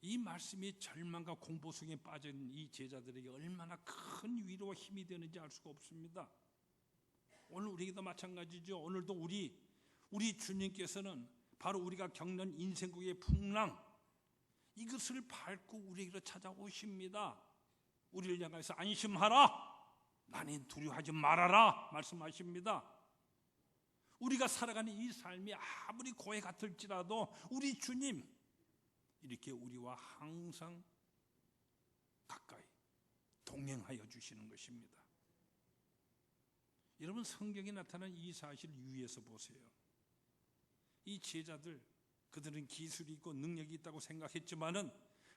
이 말씀이 절망과 공포 속에 빠진 이 제자들에게 얼마나 큰 위로와 힘이 되는지 알 수가 없습니다. 오늘 우리에게도 마찬가지죠. 오늘도 우리 주님께서는 바로 우리가 겪는 인생국의 풍랑, 이것을 밟고 우리에게로 찾아오십니다. 우리를 향해서 안심하라, 나는 두려워하지 말아라 말씀하십니다. 우리가 살아가는 이 삶이 아무리 고해 같을지라도 우리 주님 이렇게 우리와 항상 가까이 동행하여 주시는 것입니다. 여러분, 성경에 나타난 이 사실 유의해서 보세요. 이 제자들, 그들은 기술이 있고 능력이 있다고 생각했지만은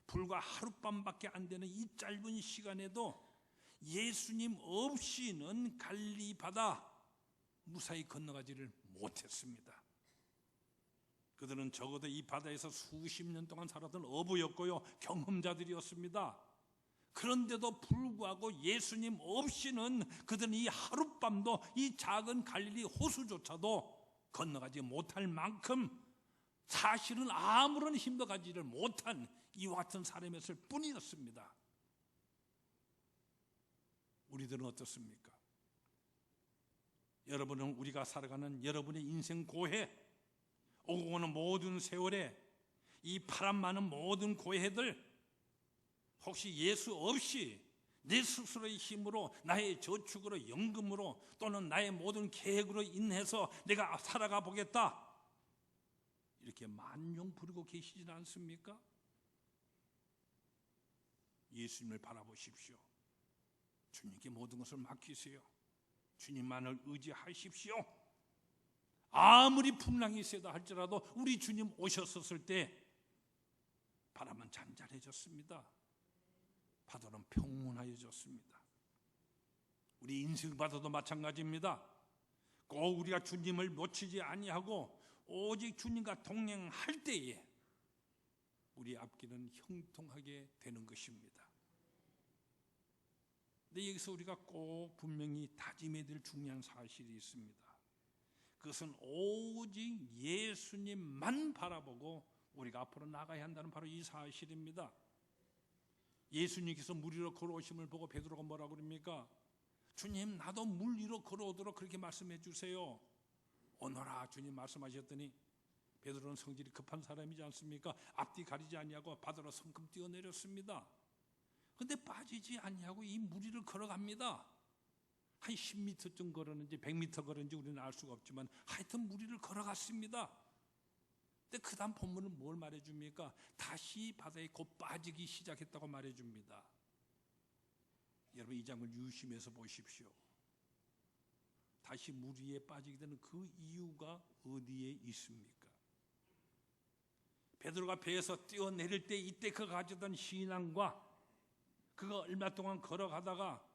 불과 하룻밤밖에 안 되는 이 짧은 시간에도 예수님 없이는 갈릴리 바다 무사히 건너가지를 못했습니다. 그들은 적어도 이 바다에서 수십 년 동안 살았던 어부였고요, 경험자들이었습니다. 그런데도 불구하고 예수님 없이는 그들은 이 하룻밤도 이 작은 갈릴리 호수조차도 건너가지 못할 만큼 사실은 아무런 힘도 가지를 못한 이와 같은 사람이었을 뿐이었습니다. 우리들은 어떻습니까? 여러분은 우리가 살아가는 여러분의 인생 고해, 오고 오는 모든 세월에 이 바람 많은 모든 고해들, 혹시 예수 없이 내 스스로의 힘으로, 나의 저축으로, 연금으로 또는 나의 모든 계획으로 인해서 내가 살아가 보겠다 이렇게 만용 부리고 계시지 않습니까? 예수님을 바라보십시오. 주님께 모든 것을 맡기세요. 주님만을 의지하십시오. 아무리 풍랑이 세다 할지라도 우리 주님 오셨었을 때 바람은 잔잔해졌습니다. 바다는 평온하여졌습니다. 우리 인생 바다도 마찬가지입니다. 꼭 우리가 주님을 놓치지 아니하고 오직 주님과 동행할 때에 우리 앞길은 형통하게 되는 것입니다. 근데 여기서 우리가 꼭 분명히 다짐해야 될 중요한 사실이 있습니다. 그것은 오직 예수님만 바라보고 우리가 앞으로 나가야 한다는 바로 이 사실입니다. 예수님께서 물 위로 걸어오심을 보고 베드로가 뭐라고 그럽니까? 주님, 나도 물 위로 걸어오도록 그렇게 말씀해 주세요. 오너라 주님 말씀하셨더니 베드로는 성질이 급한 사람이지 않습니까? 앞뒤 가리지 아니하고 바다로 성큼 뛰어내렸습니다. 근데 빠지지 아니하고 이 물 위를 걸어갑니다. 한 10m쯤 걸었는지 100m 걸었는지 우리는 알 수가 없지만 하여튼 물 위를 걸어갔습니다. 근데 그 다음 본문은 뭘 말해줍니까? 다시 바다에 곧 빠지기 시작했다고 말해줍니다. 여러분, 이 장을 유심해서 보십시오. 다시 물 위에 빠지게 되는 그 이유가 어디에 있습니까? 베드로가 배에서 뛰어내릴 때 이때 그가 가졌던 신앙과 그가 얼마 동안 걸어가다가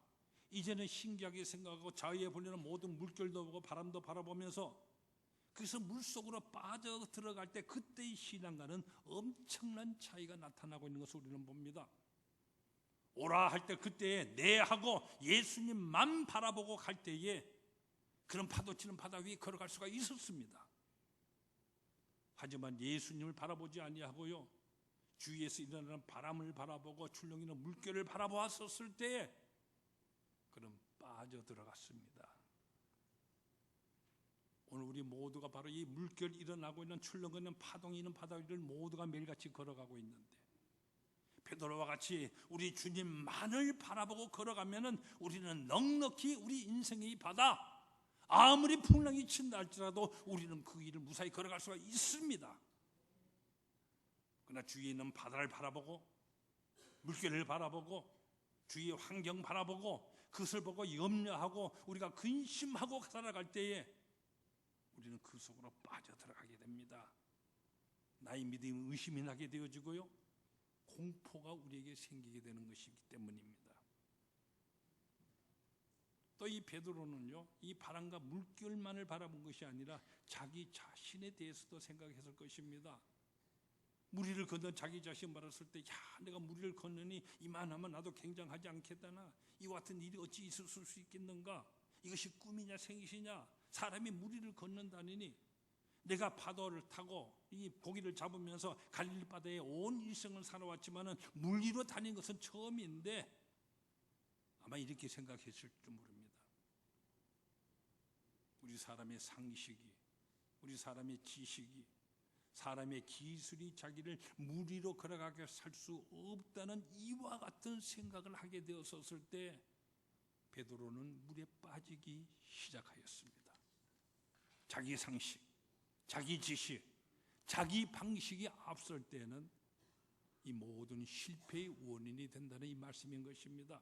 이제는 신기하게 생각하고 자유에 불리는 모든 물결도 보고 바람도 바라보면서 그래서 물속으로 빠져 들어갈 때 그때의 신앙과는 엄청난 차이가 나타나고 있는 것을 우리는 봅니다. 오라 할 때 그때에 네 하고 예수님만 바라보고 갈 때에 그런 파도치는 바다 위에 걸어갈 수가 있었습니다. 하지만 예수님을 바라보지 아니하고요, 주위에서 일어나는 바람을 바라보고 출렁이는 물결을 바라보았었을 때에 그는 빠져들어갔습니다. 오늘 우리 모두가 바로 이 물결이 일어나고 있는 출렁이는 파동이 있는 바다 위를 모두가 매일같이 걸어가고 있는데, 베드로와 같이 우리 주님만을 바라보고 걸어가면은 우리는 넉넉히 우리 인생의 이 바다, 아무리 풍랑이 친다 할지라도 우리는 그 길을 무사히 걸어갈 수가 있습니다. 그러나 주위에 있는 바다를 바라보고 물결을 바라보고 주위의 환경 바라보고 그것을 보고 염려하고 우리가 근심하고 살아갈 때에 우리는 그 속으로 빠져들어가게 됩니다. 나의 믿음이 의심이 나게 되어지고요, 공포가 우리에게 생기게 되는 것이기 때문입니다. 또 이 베드로는요, 이 바람과 물결만을 바라본 것이 아니라 자기 자신에 대해서도 생각했을 것입니다. 무리를 건넌 자기 자신 말했을 때, 야, 내가 무리를 건너니 이만하면 나도 굉장하지 않겠다나, 이와 같은 일이 어찌 있을 수 있겠는가? 이것이 꿈이냐 생시냐? 사람이 무리를 건넌다니, 내가 파도를 타고 이 고기를 잡으면서 갈릴리 바다에 온 일생을 살아왔지만은 물 위로 다닌 것은 처음인데, 아마 이렇게 생각했을 줄 모릅니다. 우리 사람의 상식이, 우리 사람의 지식이, 사람의 기술이 자기를 물 위로 걸어가게 살 수 없다는 이와 같은 생각을 하게 되었을 때 베드로는 물에 빠지기 시작하였습니다. 자기 상식, 자기 지식, 자기 방식이 앞설 때는 이 모든 실패의 원인이 된다는 이 말씀인 것입니다.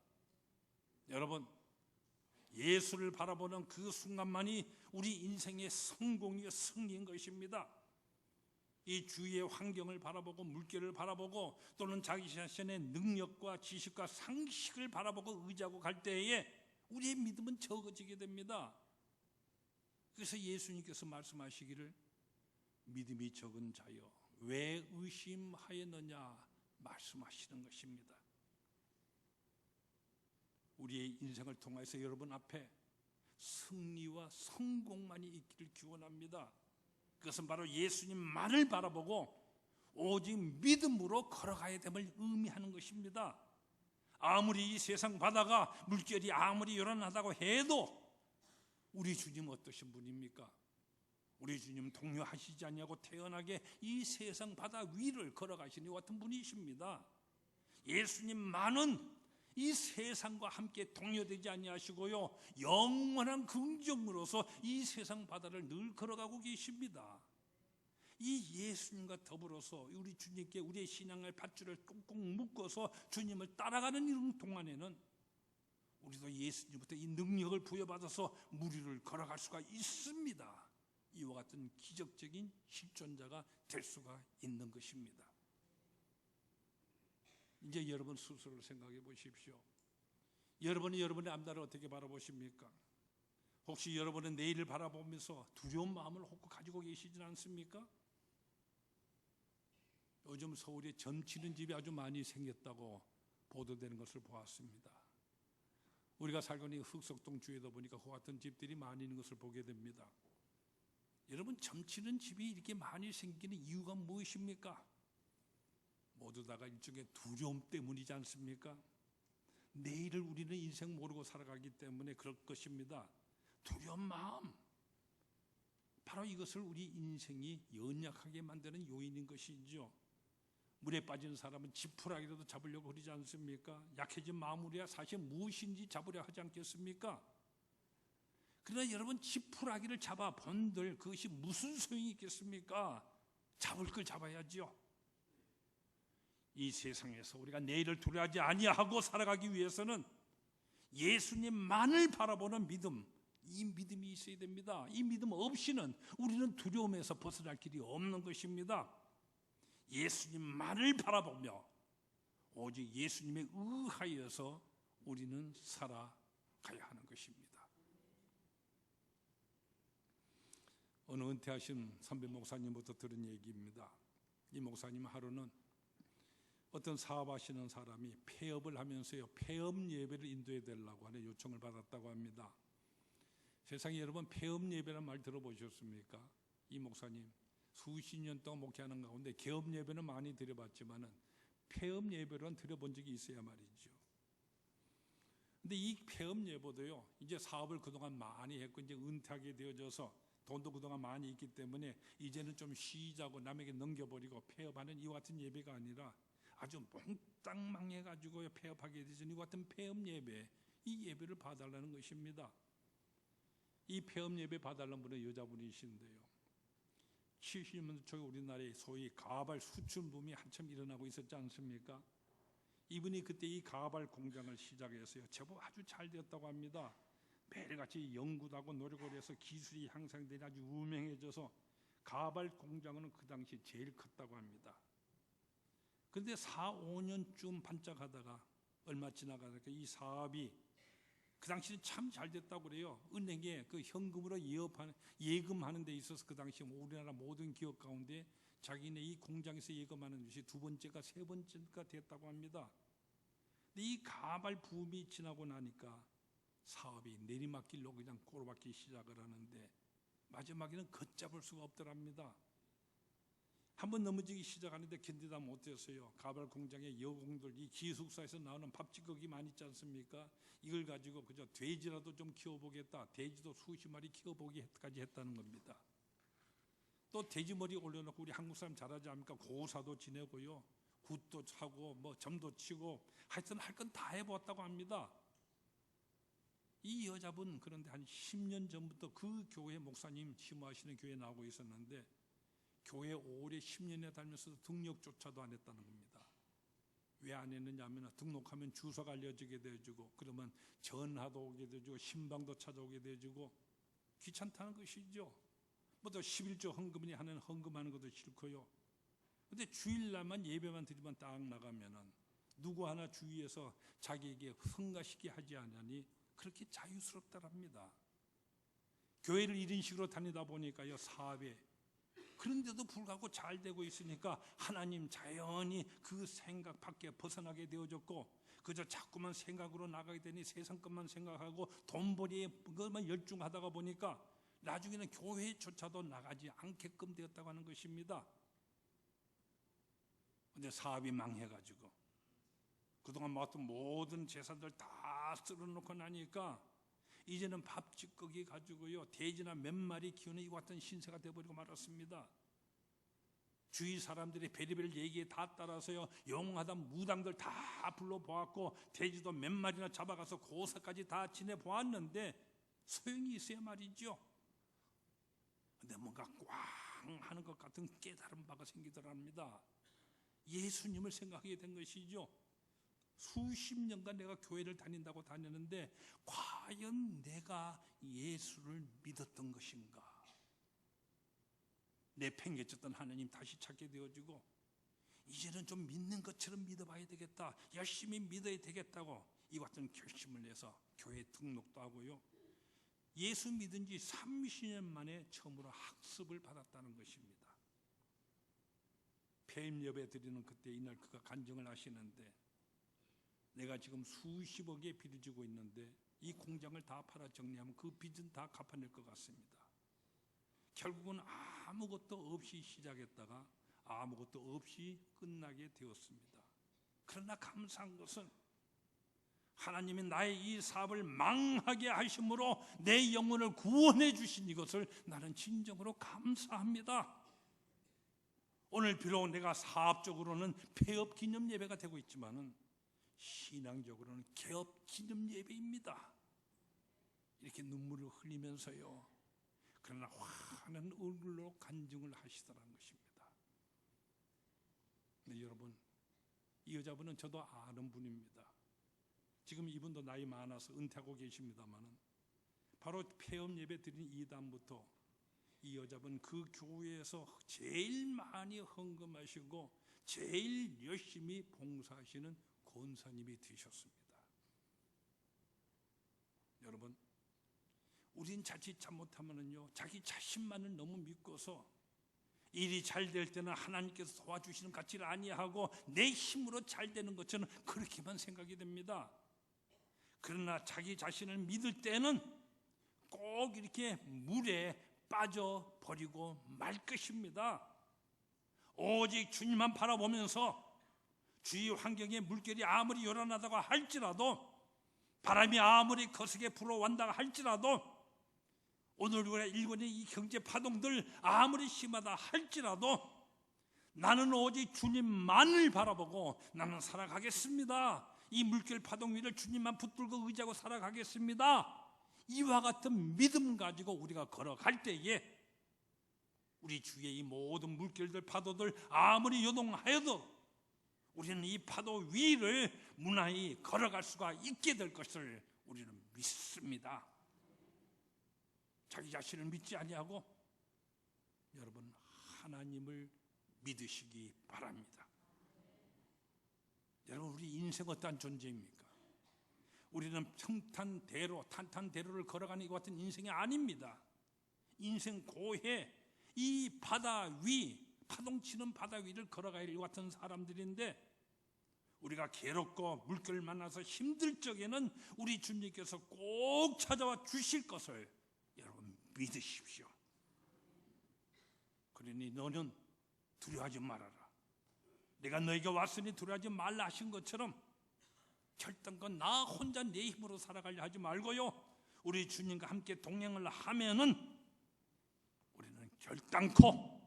여러분, 예수를 바라보는 그 순간만이 우리 인생의 성공이요 승리인 것입니다. 이 주위의 환경을 바라보고 물결을 바라보고 또는 자기 자신의 능력과 지식과 상식을 바라보고 의지하고 갈 때에 우리의 믿음은 적어지게 됩니다. 그래서 예수님께서 말씀하시기를 믿음이 적은 자여 왜 의심하였느냐 말씀하시는 것입니다. 우리의 인생을 통해서 여러분 앞에 승리와 성공만이 있기를 기원합니다. 그것은 바로 예수님만을 바라보고 오직 믿음으로 걸어가야 됨을 의미하는 것입니다. 아무리 이 세상 바다가 물결이 아무리 요란하다고 해도 우리 주님 어떠신 분입니까? 우리 주님 동요하시지 않냐고 태연하게 이 세상 바다 위를 걸어가시는 이 같은 분이십니다. 예수님만은 이 세상과 함께 동요되지 아니하시고요, 영원한 긍정으로서 이 세상 바다를 늘 걸어가고 계십니다. 이 예수님과 더불어서 우리 주님께 우리의 신앙의 밧줄을 꽁꽁 묶어서 주님을 따라가는 이 동안에는 우리도 예수님부터 이 능력을 부여받아서 무리를 걸어갈 수가 있습니다. 이와 같은 기적적인 실존자가 될 수가 있는 것입니다. 이제 여러분 스스로를 생각해 보십시오. 여러분이 여러분의 앞날을 어떻게 바라보십니까? 혹시 여러분은 내일을 바라보면서 두려운 마음을 혹 가지고 계시진 않습니까? 요즘 서울에 점치는 집이 아주 많이 생겼다고 보도되는 것을 보았습니다. 우리가 살고 있는 흑석동 주에도 보니까 그 같은 집들이 많이 있는 것을 보게 됩니다. 여러분, 점치는 집이 이렇게 많이 생기는 이유가 무엇입니까? 모두 다가 일종의 두려움 때문이지 않습니까? 내일을 우리는 인생 모르고 살아가기 때문에 그럴 것입니다. 두려운 마음, 바로 이것을 우리 인생이 연약하게 만드는 요인인 것이죠. 물에 빠진 사람은 지푸라기라도 잡으려고 그러지 않습니까? 약해진 마음으로야 사실 무엇인지 잡으려 하지 않겠습니까? 그러나 여러분, 지푸라기를 잡아 본들 그것이 무슨 소용이 있겠습니까? 잡을 걸 잡아야죠. 이 세상에서 우리가 내일을 두려워하지 아니하고 살아가기 위해서는 예수님만을 바라보는 믿음, 이 믿음이 있어야 됩니다. 이 믿음 없이는 우리는 두려움에서 벗어날 길이 없는 것입니다. 예수님만을 바라보며 오직 예수님에 의하여서 우리는 살아가야 하는 것입니다. 어느 은퇴하신 선배 목사님부터 들은 얘기입니다. 이 목사님 하루는 어떤 사업하시는 사람이 폐업을 하면서요, 폐업 예배를 인도해 달라고 하는 요청을 받았다고 합니다. 세상에 여러분, 폐업 예배란 말 들어보셨습니까? 이 목사님 수십 년 동안 목회하는 가운데 개업 예배는 많이 드려봤지만은 폐업 예배로는 드려본 적이 있어야 말이죠. 근데 이 폐업 예배도요, 이제 사업을 그동안 많이 했고 이제 은퇴하게 되어져서 돈도 그동안 많이 있기 때문에 이제는 좀 쉬자고 남에게 넘겨버리고 폐업하는 이와 같은 예배가 아니라 아주 몽땅 망해가지고 폐업하게 되신 이와 같은 폐업 예배, 이 예배를 봐달라는 것입니다. 이 폐업 예배 봐달라는 분은 여자분이신데요, 70년대 초에 우리나라에 소위 가발 수출 붐이 한참 일어나고 있었지 않습니까? 이분이 그때 이 가발 공장을 시작해서요, 제법 아주 잘 되었다고 합니다. 매일같이 연구도 하고 노력을 해서 기술이 향상되니 아주 유명해져서 가발 공장은 그 당시 제일 컸다고 합니다. 그런데 4, 5년쯤 반짝하다가 얼마 지나가니까 이 사업이 그 당시는 참 잘 됐다고 그래요. 은행에 그 현금으로 예금하는 데 있어서 그 당시 우리나라 모든 기업 가운데 자기네 이 공장에서 예금하는 것이 두 번째가 세 번째가 됐다고 합니다. 근데 이 가발 붐이 지나고 나니까 사업이 내리막길로 그냥 꼬르박기 시작을 하는데 마지막에는 걷잡을 수가 없더랍니다. 한번 넘어지기 시작하는데 견디다 못했어요. 가발 공장의 여공들, 이 기숙사에서 나오는 밥찌꺼기 많이 있지 않습니까? 이걸 가지고 그저 돼지라도 좀 키워보겠다. 돼지도 수십 마리 키워보기까지 했다는 겁니다. 또 돼지 머리 올려놓고 우리 한국 사람 잘하지 않습니까? 고사도 지내고요, 굿도 차고 뭐 점도 치고 하여튼 할 건 다 해보았다고 합니다. 이 여자분 그런데 한 10년 전부터 그 교회 목사님 심호하시는 교회에 나오고 있었는데 교회 오래 10년에 다니면서도 등록조차도 안 했다는 겁니다. 왜 안 했느냐 하면 등록하면 주소가 알려지게 되어주고 그러면 전화도 오게 되어주고 신방도 찾아오게 되어주고 귀찮다는 것이죠. 뭐또 11조 헌금이니 하는 헌금하는 것도 싫고요. 근데 주일날만 예배만 드리면 딱 나가면은 누구 하나 주위에서 자기에게 성가시게 하지 않으니 그렇게 자유스럽다랍니다. 교회를 이런 식으로 다니다 보니까요, 사업에 그런데도 불구하고 잘 되고 있으니까 하나님 자연히 그 생각 밖에 벗어나게 되어졌고 그저 자꾸만 생각으로 나가게 되니 세상 것만 생각하고 돈벌이에 그것만 열중하다가 보니까 나중에는 교회조차도 나가지 않게끔 되었다고 하는 것입니다. 근데 사업이 망해가지고 그동안 모았던 모든 재산들 다 쓸어놓고 나니까 이제는 밥찌꺼기 가지고요, 돼지나 몇 마리 키우는 이와 같은 신세가 되어버리고 말았습니다. 주위 사람들이 베리베리 얘기에 다 따라서요, 영하던 무당들 다 불러보았고 돼지도 몇 마리나 잡아가서 고사까지 다 지내보았는데 소용이 있어야 말이죠. 근데 뭔가 꽝 하는 것 같은 깨달은 바가 생기더랍니다. 예수님을 생각하게 된 것이죠. 수십 년간 내가 교회를 다녔는데 과연 내가 예수를 믿었던 것인가? 내팽개쳤던 하나님 다시 찾게 되어지고 이제는 좀 믿는 것처럼 믿어봐야 되겠다, 열심히 믿어야 되겠다고 이와 같은 결심을 내서 교회 등록도 하고요, 예수 믿은 지 30년 만에 처음으로 학습을 받았다는 것입니다. 폐임 예배 드리는 그때 이날 그가 간증을 하시는데 내가 지금 수십억에 빚을 지고 있는데 이 공장을 다 팔아 정리하면 그 빚은 다 갚아낼 것 같습니다. 결국은 아무것도 없이 시작했다가 아무것도 없이 끝나게 되었습니다. 그러나 감사한 것은 하나님이 나의 이 사업을 망하게 하심으로 내 영혼을 구원해 주신 이것을 나는 진정으로 감사합니다. 오늘 비록 내가 사업적으로는 폐업 기념 예배가 되고 있지만은 신앙적으로는 개업 기념 예배입니다. 이렇게 눈물을 흘리면서요, 그러나 환한 얼굴로 간증을 하시더라는 것입니다. 네, 여러분, 이 여자분은 저도 아는 분입니다. 지금 이분도 나이 많아서 은퇴하고 계십니다만은 바로 폐업 예배 드린 이단부터 이 여자분 그 교회에서 제일 많이 헌금하시고 제일 열심히 봉사하시는 권사님이 되셨습니다. 여러분, 우린 자칫 잘못하면은요, 자기 자신만을 너무 믿고서 일이 잘 될 때는 하나님께서 도와주시는 것 같지를 아니하고 내 힘으로 잘 되는 것처럼 그렇게만 생각이 됩니다. 그러나 자기 자신을 믿을 때는 꼭 이렇게 물에 빠져버리고 말 것입니다. 오직 주님만 바라보면서 주위 환경에 물결이 아무리 요란하다고 할지라도, 바람이 아무리 거세게 불어온다고 할지라도, 오늘 우리가 일궈낸 이 경제 파동들 아무리 심하다 할지라도 나는 오직 주님만을 바라보고 나는 살아가겠습니다. 이 물결 파동 위를 주님만 붙들고 의지하고 살아가겠습니다. 이와 같은 믿음 가지고 우리가 걸어갈 때에 우리 주위에 이 모든 물결들 파도들 아무리 요동하여도 우리는 이 파도 위를 무난히 걸어갈 수가 있게 될 것을 우리는 믿습니다. 자기 자신을 믿지 아니하고 여러분 하나님을 믿으시기 바랍니다. 여러분, 우리 인생 어떠한 존재입니까? 우리는 탄탄대로를 걸어가는 것 같은 인생이 아닙니다. 인생 고해 이 바다 위, 파동치는 바다 위를 걸어가야 할 것 같은 사람들인데, 우리가 괴롭고 물결을 만나서 힘들 적에는 우리 주님께서 꼭 찾아와 주실 것을 여러분 믿으십시오. 그러니 너는 두려워하지 말아라. 내가 너에게 왔으니 두려워하지 말라 하신 것처럼 결단과 나 혼자 내 힘으로 살아가려 하지 말고요, 우리 주님과 함께 동행을 하면은 우리는 결단코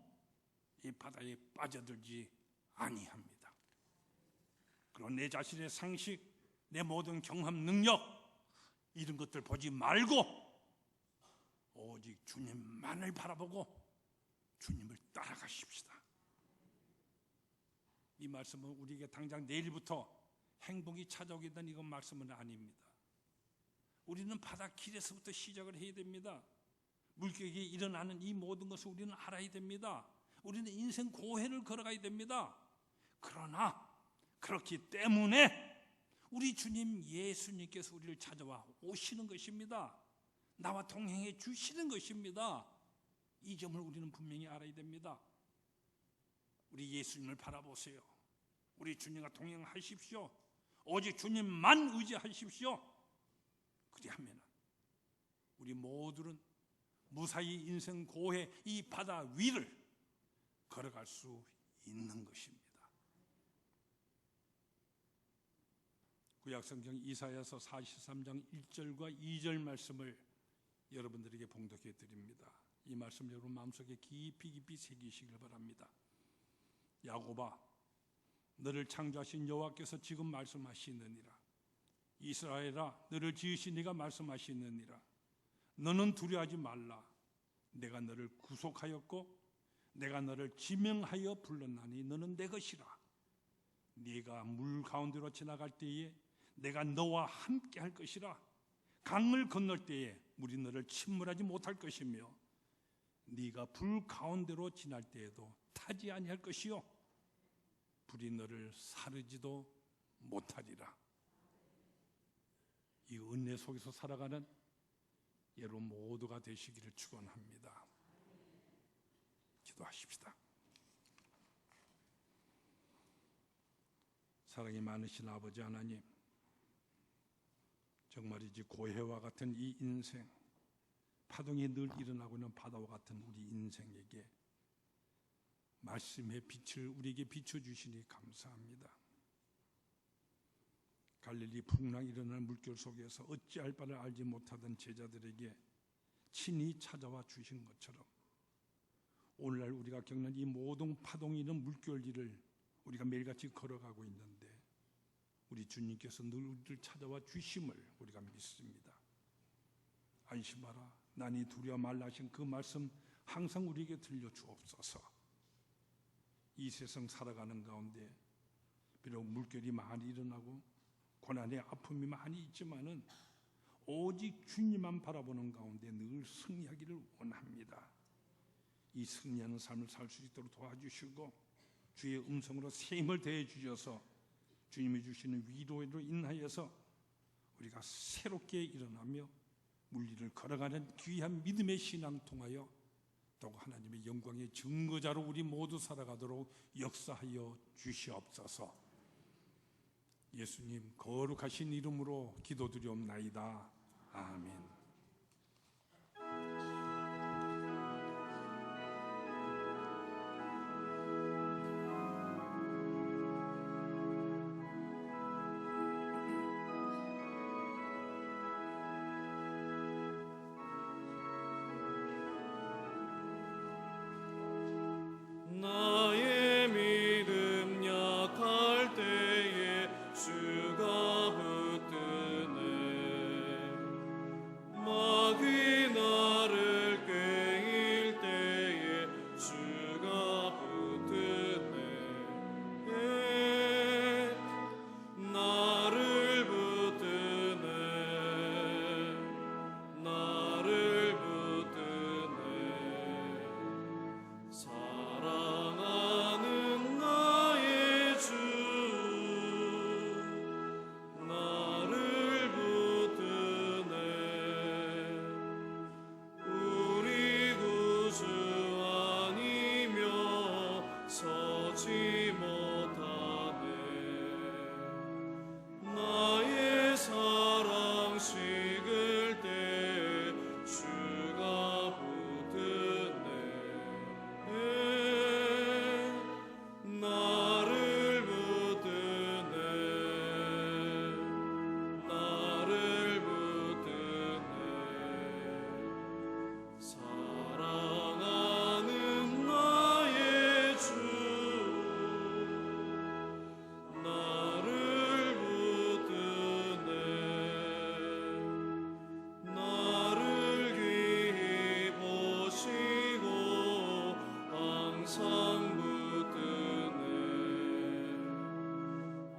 이 바다에 빠져들지 아니합니다. 그리고 내 자신의 상식, 내 모든 경험, 능력 이런 것들 보지 말고 오직 주님만을 바라보고 주님을 따라가십시다. 이 말씀은 우리에게 당장 내일부터 행복이 찾아오게 된 이건 말씀은 아닙니다. 우리는 바닷길에서부터 시작을 해야 됩니다. 물결이 일어나는 이 모든 것을 우리는 알아야 됩니다. 우리는 인생 고해를 걸어가야 됩니다. 그러나 그렇기 때문에 우리 주님 예수님께서 우리를 찾아와 오시는 것입니다. 나와 동행해 주시는 것입니다. 이 점을 우리는 분명히 알아야 됩니다. 우리 예수님을 바라보세요. 우리 주님과 동행하십시오. 오직 주님만 의지하십시오. 그리하면 우리 모두는 무사히 인생 고해 이 바다 위를 걸어갈 수 있는 것입니다. 구약성경 이사야서 43장 1절과 2절 말씀을 여러분들에게 봉독해 드립니다. 이 말씀 여러분 마음속에 깊이 새기시길 바랍니다. 야곱아, 너를 창조하신 여호와께서 지금 말씀하시느니라. 이스라엘아, 너를 지으신 네가 말씀하시느니라. 너는 두려워하지 말라. 내가 너를 구속하였고 내가 너를 지명하여 불렀나니 너는 내 것이라. 네가 물 가운데로 지나갈 때에 내가 너와 함께 할 것이라. 강을 건널 때에 물이 너를 침몰하지 못할 것이며 네가 불 가운데로 지날 때에도 타지 아니할 것이요 불이 너를 사르지도 못하리라. 이 은혜 속에서 살아가는 여러분 모두가 되시기를 축원합니다. 기도하십시다. 사랑이 많으신 아버지 하나님, 정말이지 고해와 같은 이 인생, 파동이 늘 일어나고 있는 바다와 같은 우리 인생에게 말씀의 빛을 우리에게 비춰주시니 감사합니다. 갈릴리 풍랑 일어나는 물결 속에서 어찌할 바를 알지 못하던 제자들에게 친히 찾아와 주신 것처럼 오늘날 우리가 겪는 이 모든 파동이 있는 물결들을 우리가 매일같이 걸어가고 있는데 우리 주님께서 늘 우리를 찾아와 주심을 우리가 믿습니다. 안심하라, 나니 두려워 말라 하신 그 말씀 항상 우리에게 들려주옵소서. 이 세상 살아가는 가운데 비록 물결이 많이 일어나고 고난의 아픔이 많이 있지만은 오직 주님만 바라보는 가운데 늘 승리하기를 원합니다. 이 승리하는 삶을 살 수 있도록 도와주시고 주의 음성으로 새 힘을 더해 주셔서 주님이 주시는 위로로 인하여서 우리가 새롭게 일어나며 물리를 걸어가는 귀한 믿음의 신앙 통하여 또 하나님의 영광의 증거자로 우리 모두 살아가도록 역사하여 주시옵소서. 예수님 거룩하신 이름으로 기도드리옵나이다. 아멘. 나의 믿음 약할 때에 주가 붙드네. 마귀 나를 꾀일 때에 주가 붙드네. 나를 붙드네. 나를 붙드네. 사랑하는 나의 주, 나를 붙드네. 우리 구주 아니며 서지 못하네. 나의 사랑 식을 때 주가 붙드네. 나를 붙드네. 나를 붙드네. 사랑하는 나의 주, 나를 붙드네. 나를 귀히 보시고 항상 붙드네.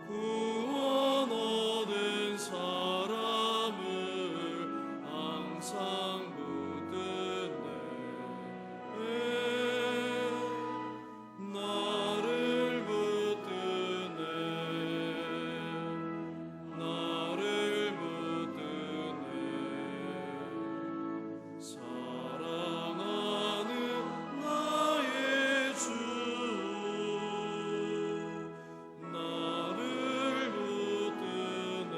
구원 얻은 사람을 항상 붙드네. 나를 붙드네. 나를 붙드네. 사랑하는 나의 주, 나를 붙드네.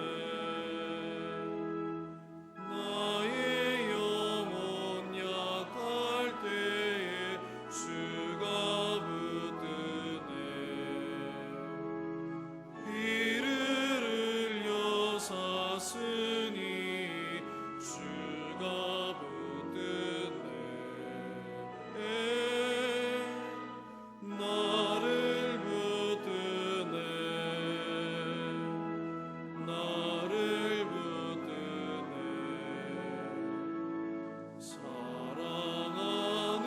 나의 영혼 약할 때에 주가 붙드네. 피를 흘려 샀으니 주가 붙드네. 나를 붙드네. 나를 붙드네. 사랑하는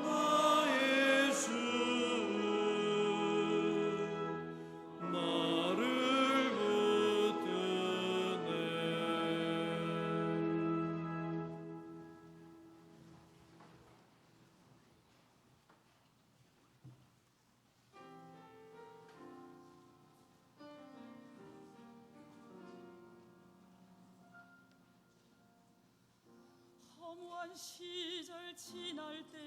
나의 주, 나를 붙드네. 허무한 시절 지날 때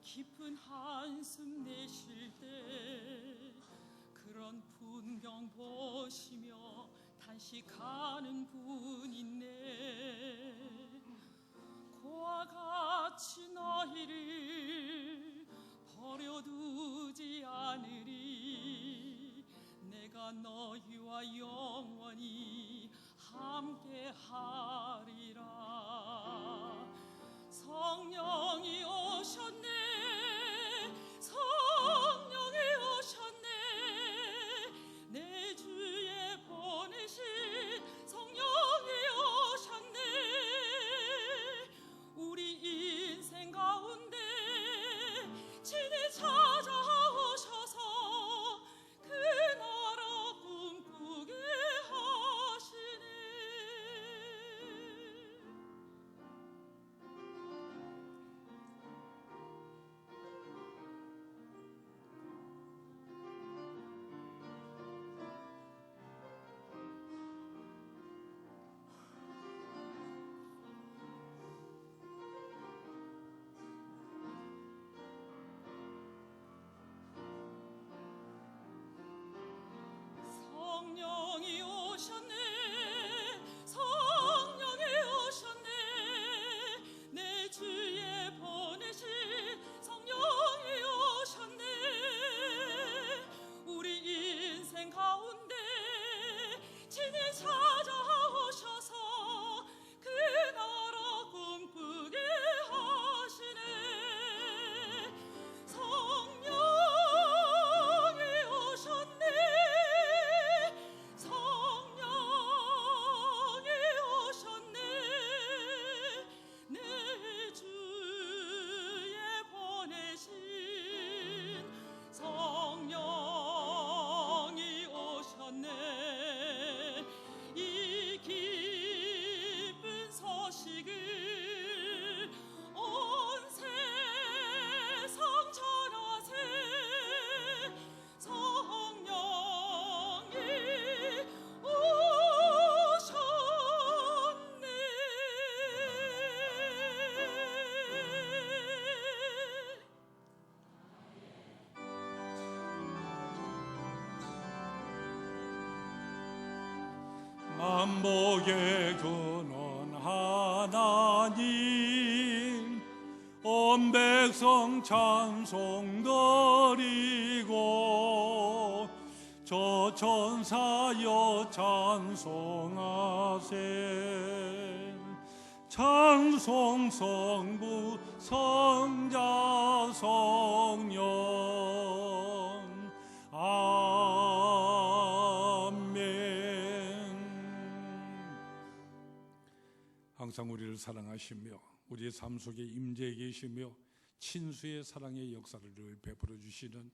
깊은 한숨 내쉴 때 그런 풍경 보시며 탄식하는 분 있네. 고와 같이 너희를 버려두지 않으리. 내가 너희와 영원히 함께하리라. 성령이 오셨네. 성령이 오셨네. 내 주에 보내신 성령이 오셨네. 우리 인생 가운데 친히 찾아오셔서 그 나라 꿈꾸게 하시네. 복의 근원 하나님 온 백성 찬송 드리고 저 천사여 찬송하세 찬송 성부 성자 성령 아멘. 항상 우리를 사랑하시며 우리의 삶 속에 임재해 계시며 친수의 사랑의 역사를 늘 베풀어 주시는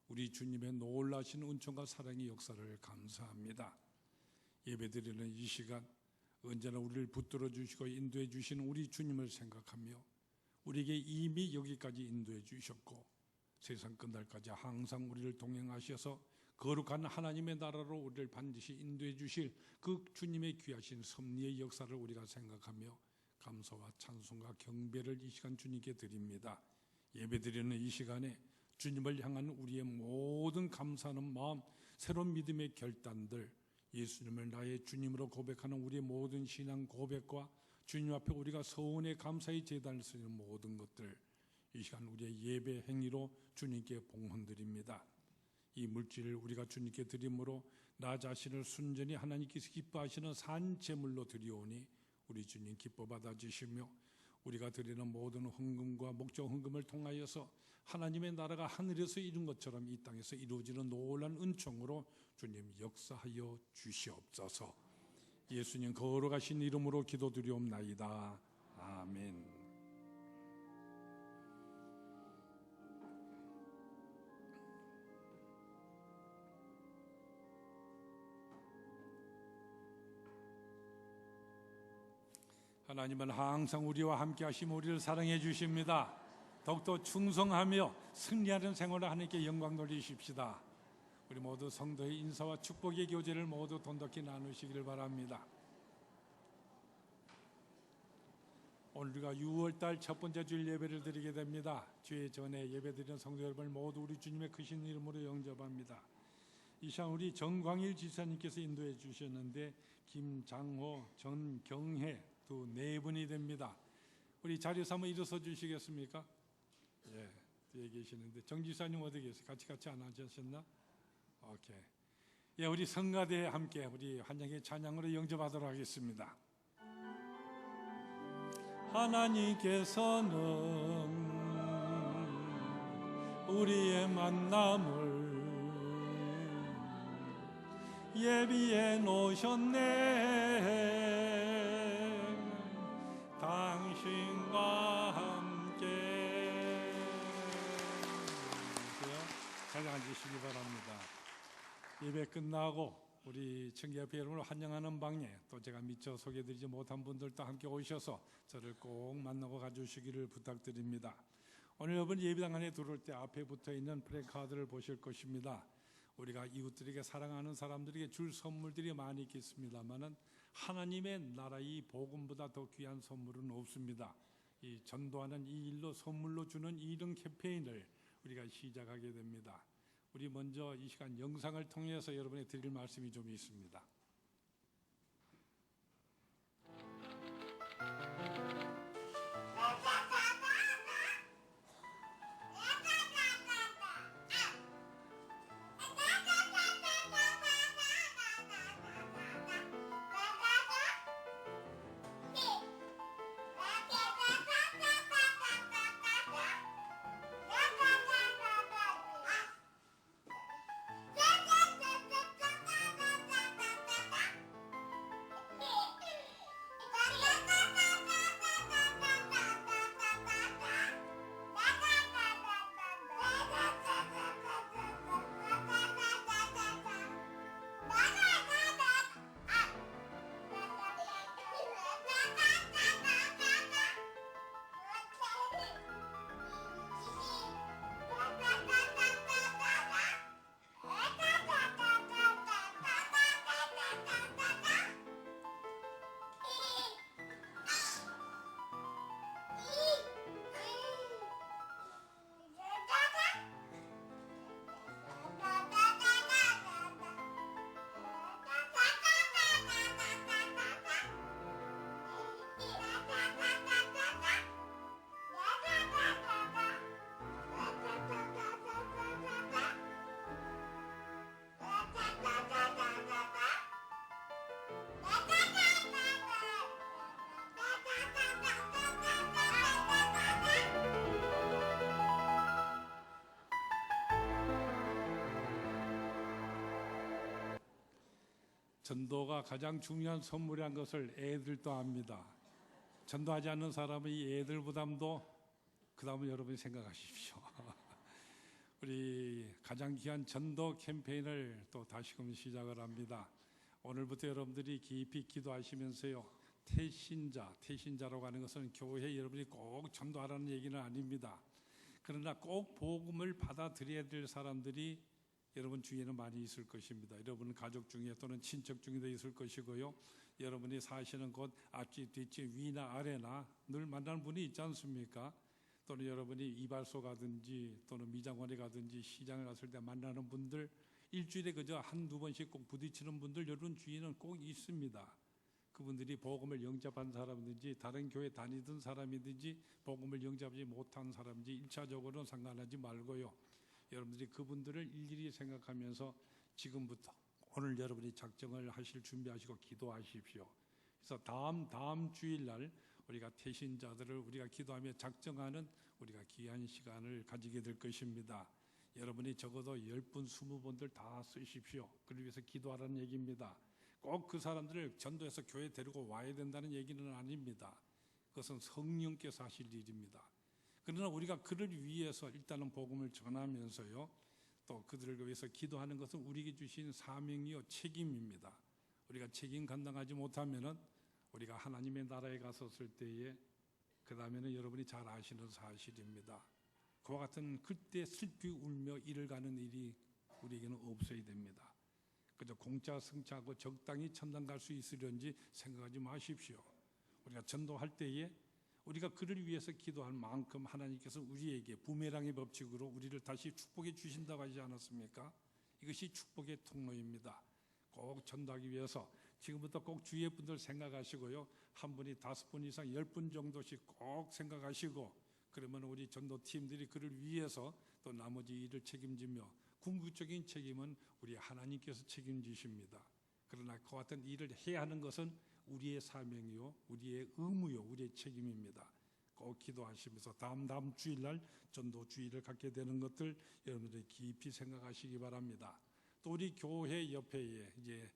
우리 주님의 놀라신 은총과 사랑의 역사를 감사합니다. 예배드리는 이 시간 언제나 우리를 붙들어 주시고 인도해 주시는 우리 주님을 생각하며 우리에게 이미 여기까지 인도해 주셨고 세상 끝날까지 항상 우리를 동행하셔서 거룩한 하나님의 나라로 우리를 반드시 인도해 주실 그 주님의 귀하신 섭리의 역사를 우리가 생각하며 감사와 찬송과 경배를 이 시간 주님께 드립니다. 예배드리는 이 시간에 주님을 향한 우리의 모든 감사하는 마음, 새로운 믿음의 결단들, 예수님을 나의 주님으로 고백하는 우리의 모든 신앙 고백과 주님 앞에 우리가 서운에 감사의 제단을 쓰는 모든 것들, 이 시간 우리의 예배 행위로 주님께 봉헌드립니다. 이 물질을 우리가 주님께 드림으로 나 자신을 순전히 하나님께서 기뻐하시는 산제물로 드리오니 우리 주님 기뻐 받아주시며 우리가 드리는 모든 헌금과 목적 헌금을 통하여서 하나님의 나라가 하늘에서 이룬 것처럼 이 땅에서 이루어지는 놀라운 은총으로 주님 역사하여 주시옵소서. 예수님 거룩하신 이름으로 기도드리옵나이다. 아멘. 하나님은 항상 우리와 함께 하시며 우리를 사랑해 주십니다. 더욱더 충성하며 승리하는 생활을 하나님께 영광 돌리십시다. 우리 모두 성도의 인사와 축복의 교제를 모두 돈독히 나누시기를 바랍니다. 오늘 우리가 6월달 첫 번째 주일 예배를 드리게 됩니다. 주의 전에 예배드리는 성도 여러분을 모두 우리 주님의 크신 이름으로 영접합니다. 이 시간 우리 정광일 지사님께서 인도해 주셨는데 김장호, 전경혜 두 네 분이 됩니다. 우리 자리에서 한번 일어서 주시겠습니까? 예, 뒤에 계시는데 정 지사님 어디 계세요? 같이 안 하셨나? 오케이. 예, 우리 성가대에 함께 우리 환영의 찬양으로 영접하도록 하겠습니다. 하나님께서는 우리의 만남을 예비해 놓으셨네. 당신과 함께 잘 앉으시기 바랍니다. 예배 끝나고 우리 청계협회 여러분을 환영하는 방에 또 제가 미처 소개드리지 못한 분들도 함께 오셔서 저를 꼭 만나고 가주시기를 부탁드립니다. 오늘 여러분 예배당 안에 들어올 때 앞에 붙어있는 플래카드를 보실 것입니다. 우리가 이웃들에게 사랑하는 사람들에게 줄 선물들이 많이 있겠습니다마는 하나님의 나라의 복음보다 더 귀한 선물은 없습니다. 이 전도하는 이 일로 선물로 주는 이런 캠페인을 우리가 시작하게 됩니다. 우리 먼저 이 시간 영상을 통해서 여러분에 드릴 말씀이 좀 있습니다. 전도가 가장 중요한 선물이란 것을 애들도 압니다. 전도하지 않는 사람은 이 애들 부담도 그 다음은 여러분이 생각하십시오. 우리 가장 귀한 전도 캠페인을 또 다시금 시작을 합니다. 오늘부터 여러분들이 깊이 기도하시면서요, 태신자라고 하는 것은 교회 여러분이 꼭 전도하라는 얘기는 아닙니다. 그러나 꼭 복음을 받아들여야 될 사람들이 여러분 주위에는 많이 있을 것입니다. 여러분 가족 중에 또는 친척 중에도 있을 것이고요. 여러분이 사시는 곳 앞집 뒷집 위나 아래나 늘 만나는 분이 있지 않습니까? 또는 여러분이 이발소 가든지 또는 미장원에 가든지 시장에 갔을 때 만나는 분들, 일주일에 그저 한두 번씩 꼭 부딪히는 분들 여러분 주위에는 꼭 있습니다. 그분들이 복음을 영접한 사람이든지 다른 교회 다니던 사람이든지 복음을 영접하지 못한 사람인지 1차적으로는 상관하지 말고요. 여러분들이 그분들을 일일이 생각하면서 지금부터 오늘 여러분이 작정을 하실 준비하시고 기도하십시오. 그래서 다음 주일날 우리가 태신자들을 우리가 기도하며 작정하는 우리가 귀한 시간을 가지게 될 것입니다. 여러분이 적어도 10분, 20분들 다 쓰십시오. 그를 위해서 기도하라는 얘기입니다. 꼭 그 사람들을 전도해서 교회에 데리고 와야 된다는 얘기는 아닙니다. 그것은 성령께서 하실 일입니다. 그러나 우리가 그를 위해서 일단은 복음을 전하면서요, 또 그들을 위해서 기도하는 것은 우리에게 주신 사명이요 책임입니다. 우리가 책임 감당하지 못하면은 우리가 하나님의 나라에 갔었을 때에 그 다음에는 여러분이 잘 아시는 사실입니다. 그와 같은 그때 슬피 울며 일을 가는 일이 우리에게는 없어야 됩니다. 그저 공짜 승차하고 적당히 천당 갈 수 있으려는지 생각하지 마십시오. 우리가 전도할 때에 우리가 그를 위해서 기도할 만큼 하나님께서 우리에게 부메랑의 법칙으로 우리를 다시 축복해 주신다고 하지 않았습니까? 이것이 축복의 통로입니다. 꼭 전도하기 위해서 지금부터 꼭 주위의 분들 생각하시고요. 한 분이 5분 이상 10분 정도씩 꼭 생각하시고, 그러면 우리 전도팀들이 그를 위해서 또 나머지 일을 책임지며, 궁극적인 책임은 우리 하나님께서 책임지십니다. 그러나 그 같은 일을 해야 하는 것은 우리의 사명이요, 우리의 의무요, 우리의 책임입니다. 꼭 기도하시면서 다음 주일날 전도 주일을 갖게 되는 것들 여러분들이 깊이 생각하시기 바랍니다. 또 우리 교회 옆에 이제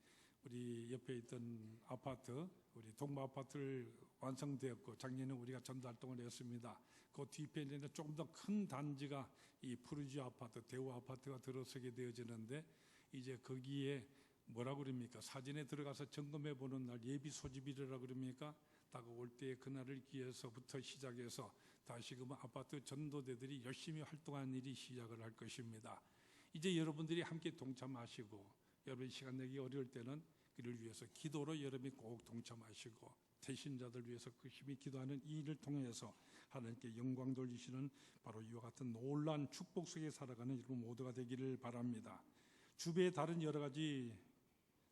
우리 옆에 있던 아파트, 우리 동부 아파트를 완성되었고 작년에 우리가 전도 활동을 했습니다. 그 뒤편에는 조금 더 큰 단지가 이 푸르지 아파트, 대우 아파트가 들어서게 되어지는데, 이제 거기에 뭐라고 그럽니까? 사진에 들어가서 점검해 보는 날 예비 소집일이라고 그럽니까? 다가올 때 그날을 기해서부터 시작해서 다시금 아파트 전도대들이 열심히 활동하는 일이 시작을 할 것입니다. 이제 여러분들이 함께 동참하시고, 여러분 시간 내기 어려울 때는 그를 위해서 기도로 여러분이 꼭 동참하시고, 태신자들 위해서 열심히 기도하는 이 일을 통해서 하나님께 영광 돌리시는 바로 이와 같은 놀라운 축복 속에 살아가는 여러분 모두가 되기를 바랍니다. 주변에 다른 여러 가지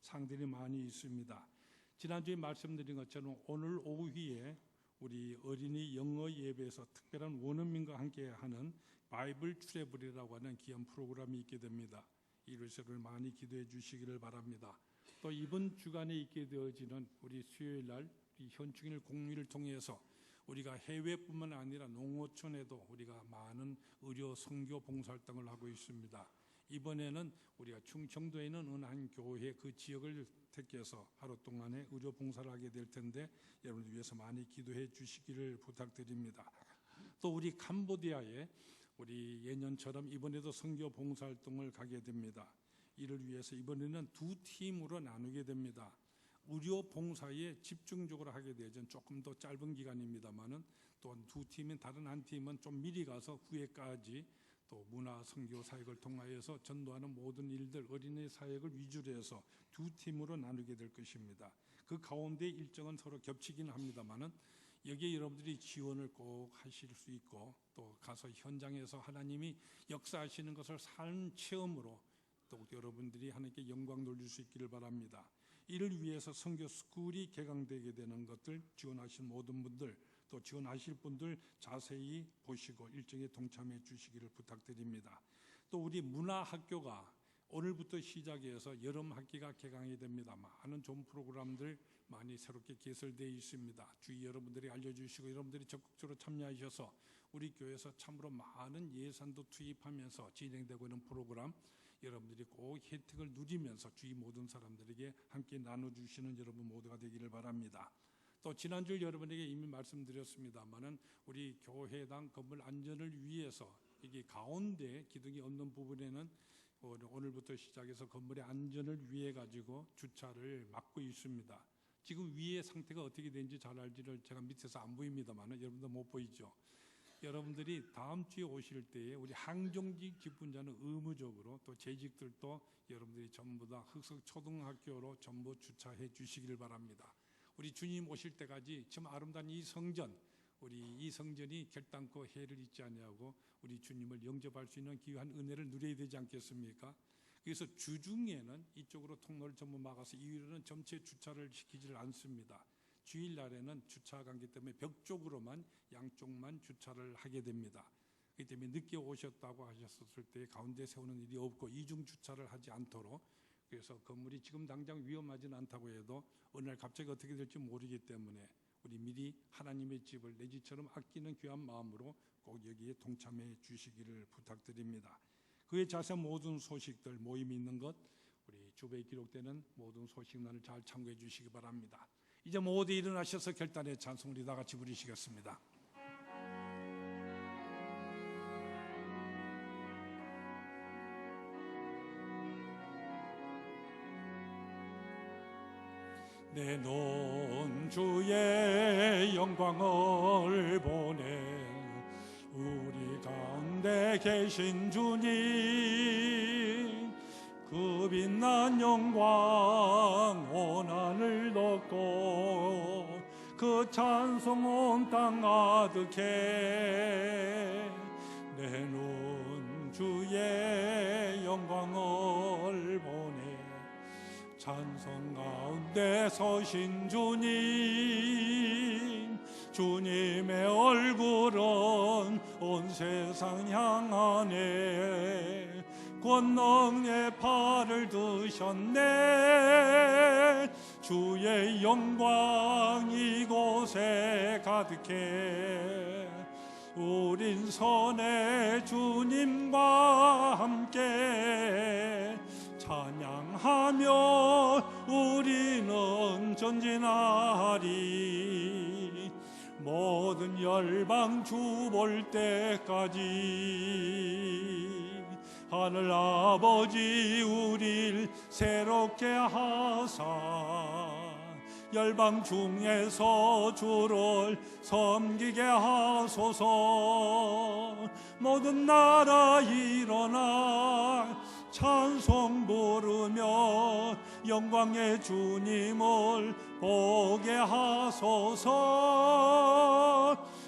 상들이 많이 있습니다. 지난주에 말씀드린 것처럼 오늘 오후에 우리 어린이 영어 예배에서 특별한 원어민과 함께 하는 바이블 출애불이라고 하는 귀한 프로그램이 있게 됩니다. 이것을 많이 기도해 주시기를 바랍니다. 또 이번 주간에 있게 되어지는 우리 수요일 날 현충일 공휴일을 통해서 우리가 해외뿐만 아니라 농어촌에도 우리가 많은 의료 선교 봉사활동을 하고 있습니다. 이번에는 우리가 충청도에 있는 어느 한 교회 그 지역을 택해서 하루 동안에 의료 봉사를 하게 될 텐데 여러분을 위해서 많이 기도해 주시기를 부탁드립니다. 또 우리 캄보디아에 우리 예년처럼 이번에도 선교 봉사활동을 가게 됩니다. 이를 위해서 이번에는 2팀으로 나누게 됩니다. 의료 봉사에 집중적으로 하게 되죠. 조금 더 짧은 기간입니다만은 또한 2팀인 다른 한 팀은 좀 미리 가서 후에까지 또 문화 선교 사역을 통하여서 전도하는 모든 일들 어린이 사역을 위주로 해서 2팀으로 나누게 될 것입니다. 그 가운데 일정은 서로 겹치긴 합니다만은 여기에 여러분들이 지원을 꼭 하실 수 있고 또 가서 현장에서 하나님이 역사하시는 것을 삶 체험으로 또 여러분들이 하나님께 영광 돌릴 수 있기를 바랍니다. 이를 위해서 선교 스쿨이 개강되게 되는 것들 지원하신 모든 분들 또 지원하실 분들 자세히 보시고 일정에 동참해 주시기를 부탁드립니다. 또 우리 문화학교가 오늘부터 시작해서 여름 학기가 개강이 됩니다. 많은 좋은 프로그램들 많이 새롭게 개설되어 있습니다. 주위 여러분들이 알려주시고 여러분들이 적극적으로 참여하셔서 우리 교회에서 참으로 많은 예산도 투입하면서 진행되고 있는 프로그램 여러분들이 꼭 혜택을 누리면서 주위 모든 사람들에게 함께 나눠주시는 여러분 모두가 되기를 바랍니다. 또 지난주 여러분에게 이미 말씀드렸습니다만은 우리 교회당 건물 안전을 위해서 이게 가운데 기둥이 없는 부분에는 오늘부터 시작해서 건물의 안전을 위해 가지고 주차를 막고 있습니다. 지금 위의 상태가 어떻게 되는지 잘 알지를 제가 밑에서 안 보입니다만은 여러분도 못 보이죠. 여러분들이 다음 주에 오실 때에 우리 항정직 직분자는 의무적으로 또 재직들도 여러분들이 전부 다 흑석초등학교로 전부 주차해 주시기를 바랍니다. 우리 주님 오실 때까지 참 아름다운 이 성전, 우리 이 성전이 결단코 해를 잊지 아니하고 우리 주님을 영접할 수 있는 귀한 은혜를 누려야 되지 않겠습니까? 그래서 주중에는 이쪽으로 통로를 전부 막아서 이후로는 전체 주차를 시키지를 않습니다. 주일날에는 주차 관계 때문에 벽 쪽으로만 양쪽만 주차를 하게 됩니다. 그렇기 때문에 늦게 오셨다고 하셨을 때 가운데 세우는 일이 없고 이중 주차를 하지 않도록, 그래서 건물이 지금 당장 위험하지는 않다고 해도 어느 날 갑자기 어떻게 될지 모르기 때문에 우리 미리 하나님의 집을 내 집처럼 아끼는 귀한 마음으로 꼭 여기에 동참해 주시기를 부탁드립니다. 그의 자세한 모든 소식들 모임이 있는 것, 우리 주보에 기록되는 모든 소식란을 잘 참고해 주시기 바랍니다. 이제 모두 일어나셔서 결단의 찬송 우리 다 같이 부르시겠습니다. 내 논 주의 영광을 보내 우리 가운데 계신 주님, 그 빛난 영광 온 하늘 덮고 그 찬송 온 땅 가득해. 내 눈 주의 영광을 보내 찬송 가운데 서신 주님, 주님의 얼굴은 온 세상 향하네. 권능의 팔을 드셨네. 주의 영광 이곳에 가득해. 우린 선의 주님과 함께 찬양하며 우리는 전진하리. 모든 열방 주 볼 때까지 하늘 아버지 우릴 새롭게 하사 열방 중에서 주를 섬기게 하소서. 모든 나라 일어나 찬송 부르며 영광의 주님을 보게 하소서.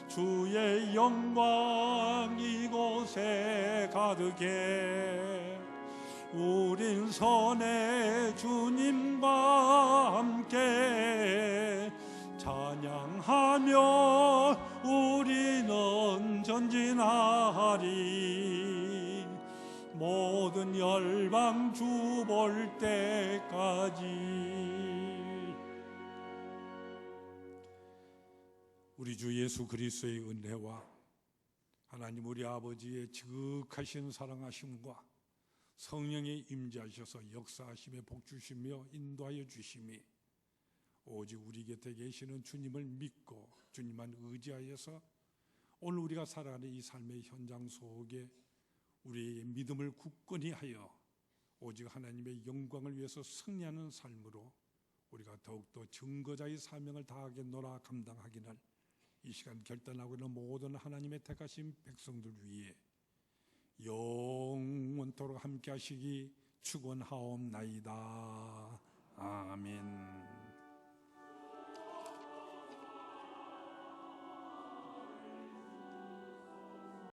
주의 영광 이곳에 가득해. 우린 선의 주님과 함께 찬양하며 우리는 전진하리. 모든 열방 주 볼 때까지. 우리 주 예수 그리스도의 은혜와 하나님 우리 아버지의 지극하신 사랑하심과 성령의 임재하셔서 역사하심에 복주시며 인도하여 주심이 오직 우리 곁에 계시는 주님을 믿고 주님만 의지하여서 오늘 우리가 살아가는 이 삶의 현장 속에 우리의 믿음을 굳건히 하여 오직 하나님의 영광을 위해서 승리하는 삶으로 우리가 더욱더 증거자의 사명을 다하겠노라 감당하기를 이 시간 결단하고 있는 모든 하나님의 택하신 백성들 위해 영원토록 함께 하시기 축원하옵나이다. 아멘.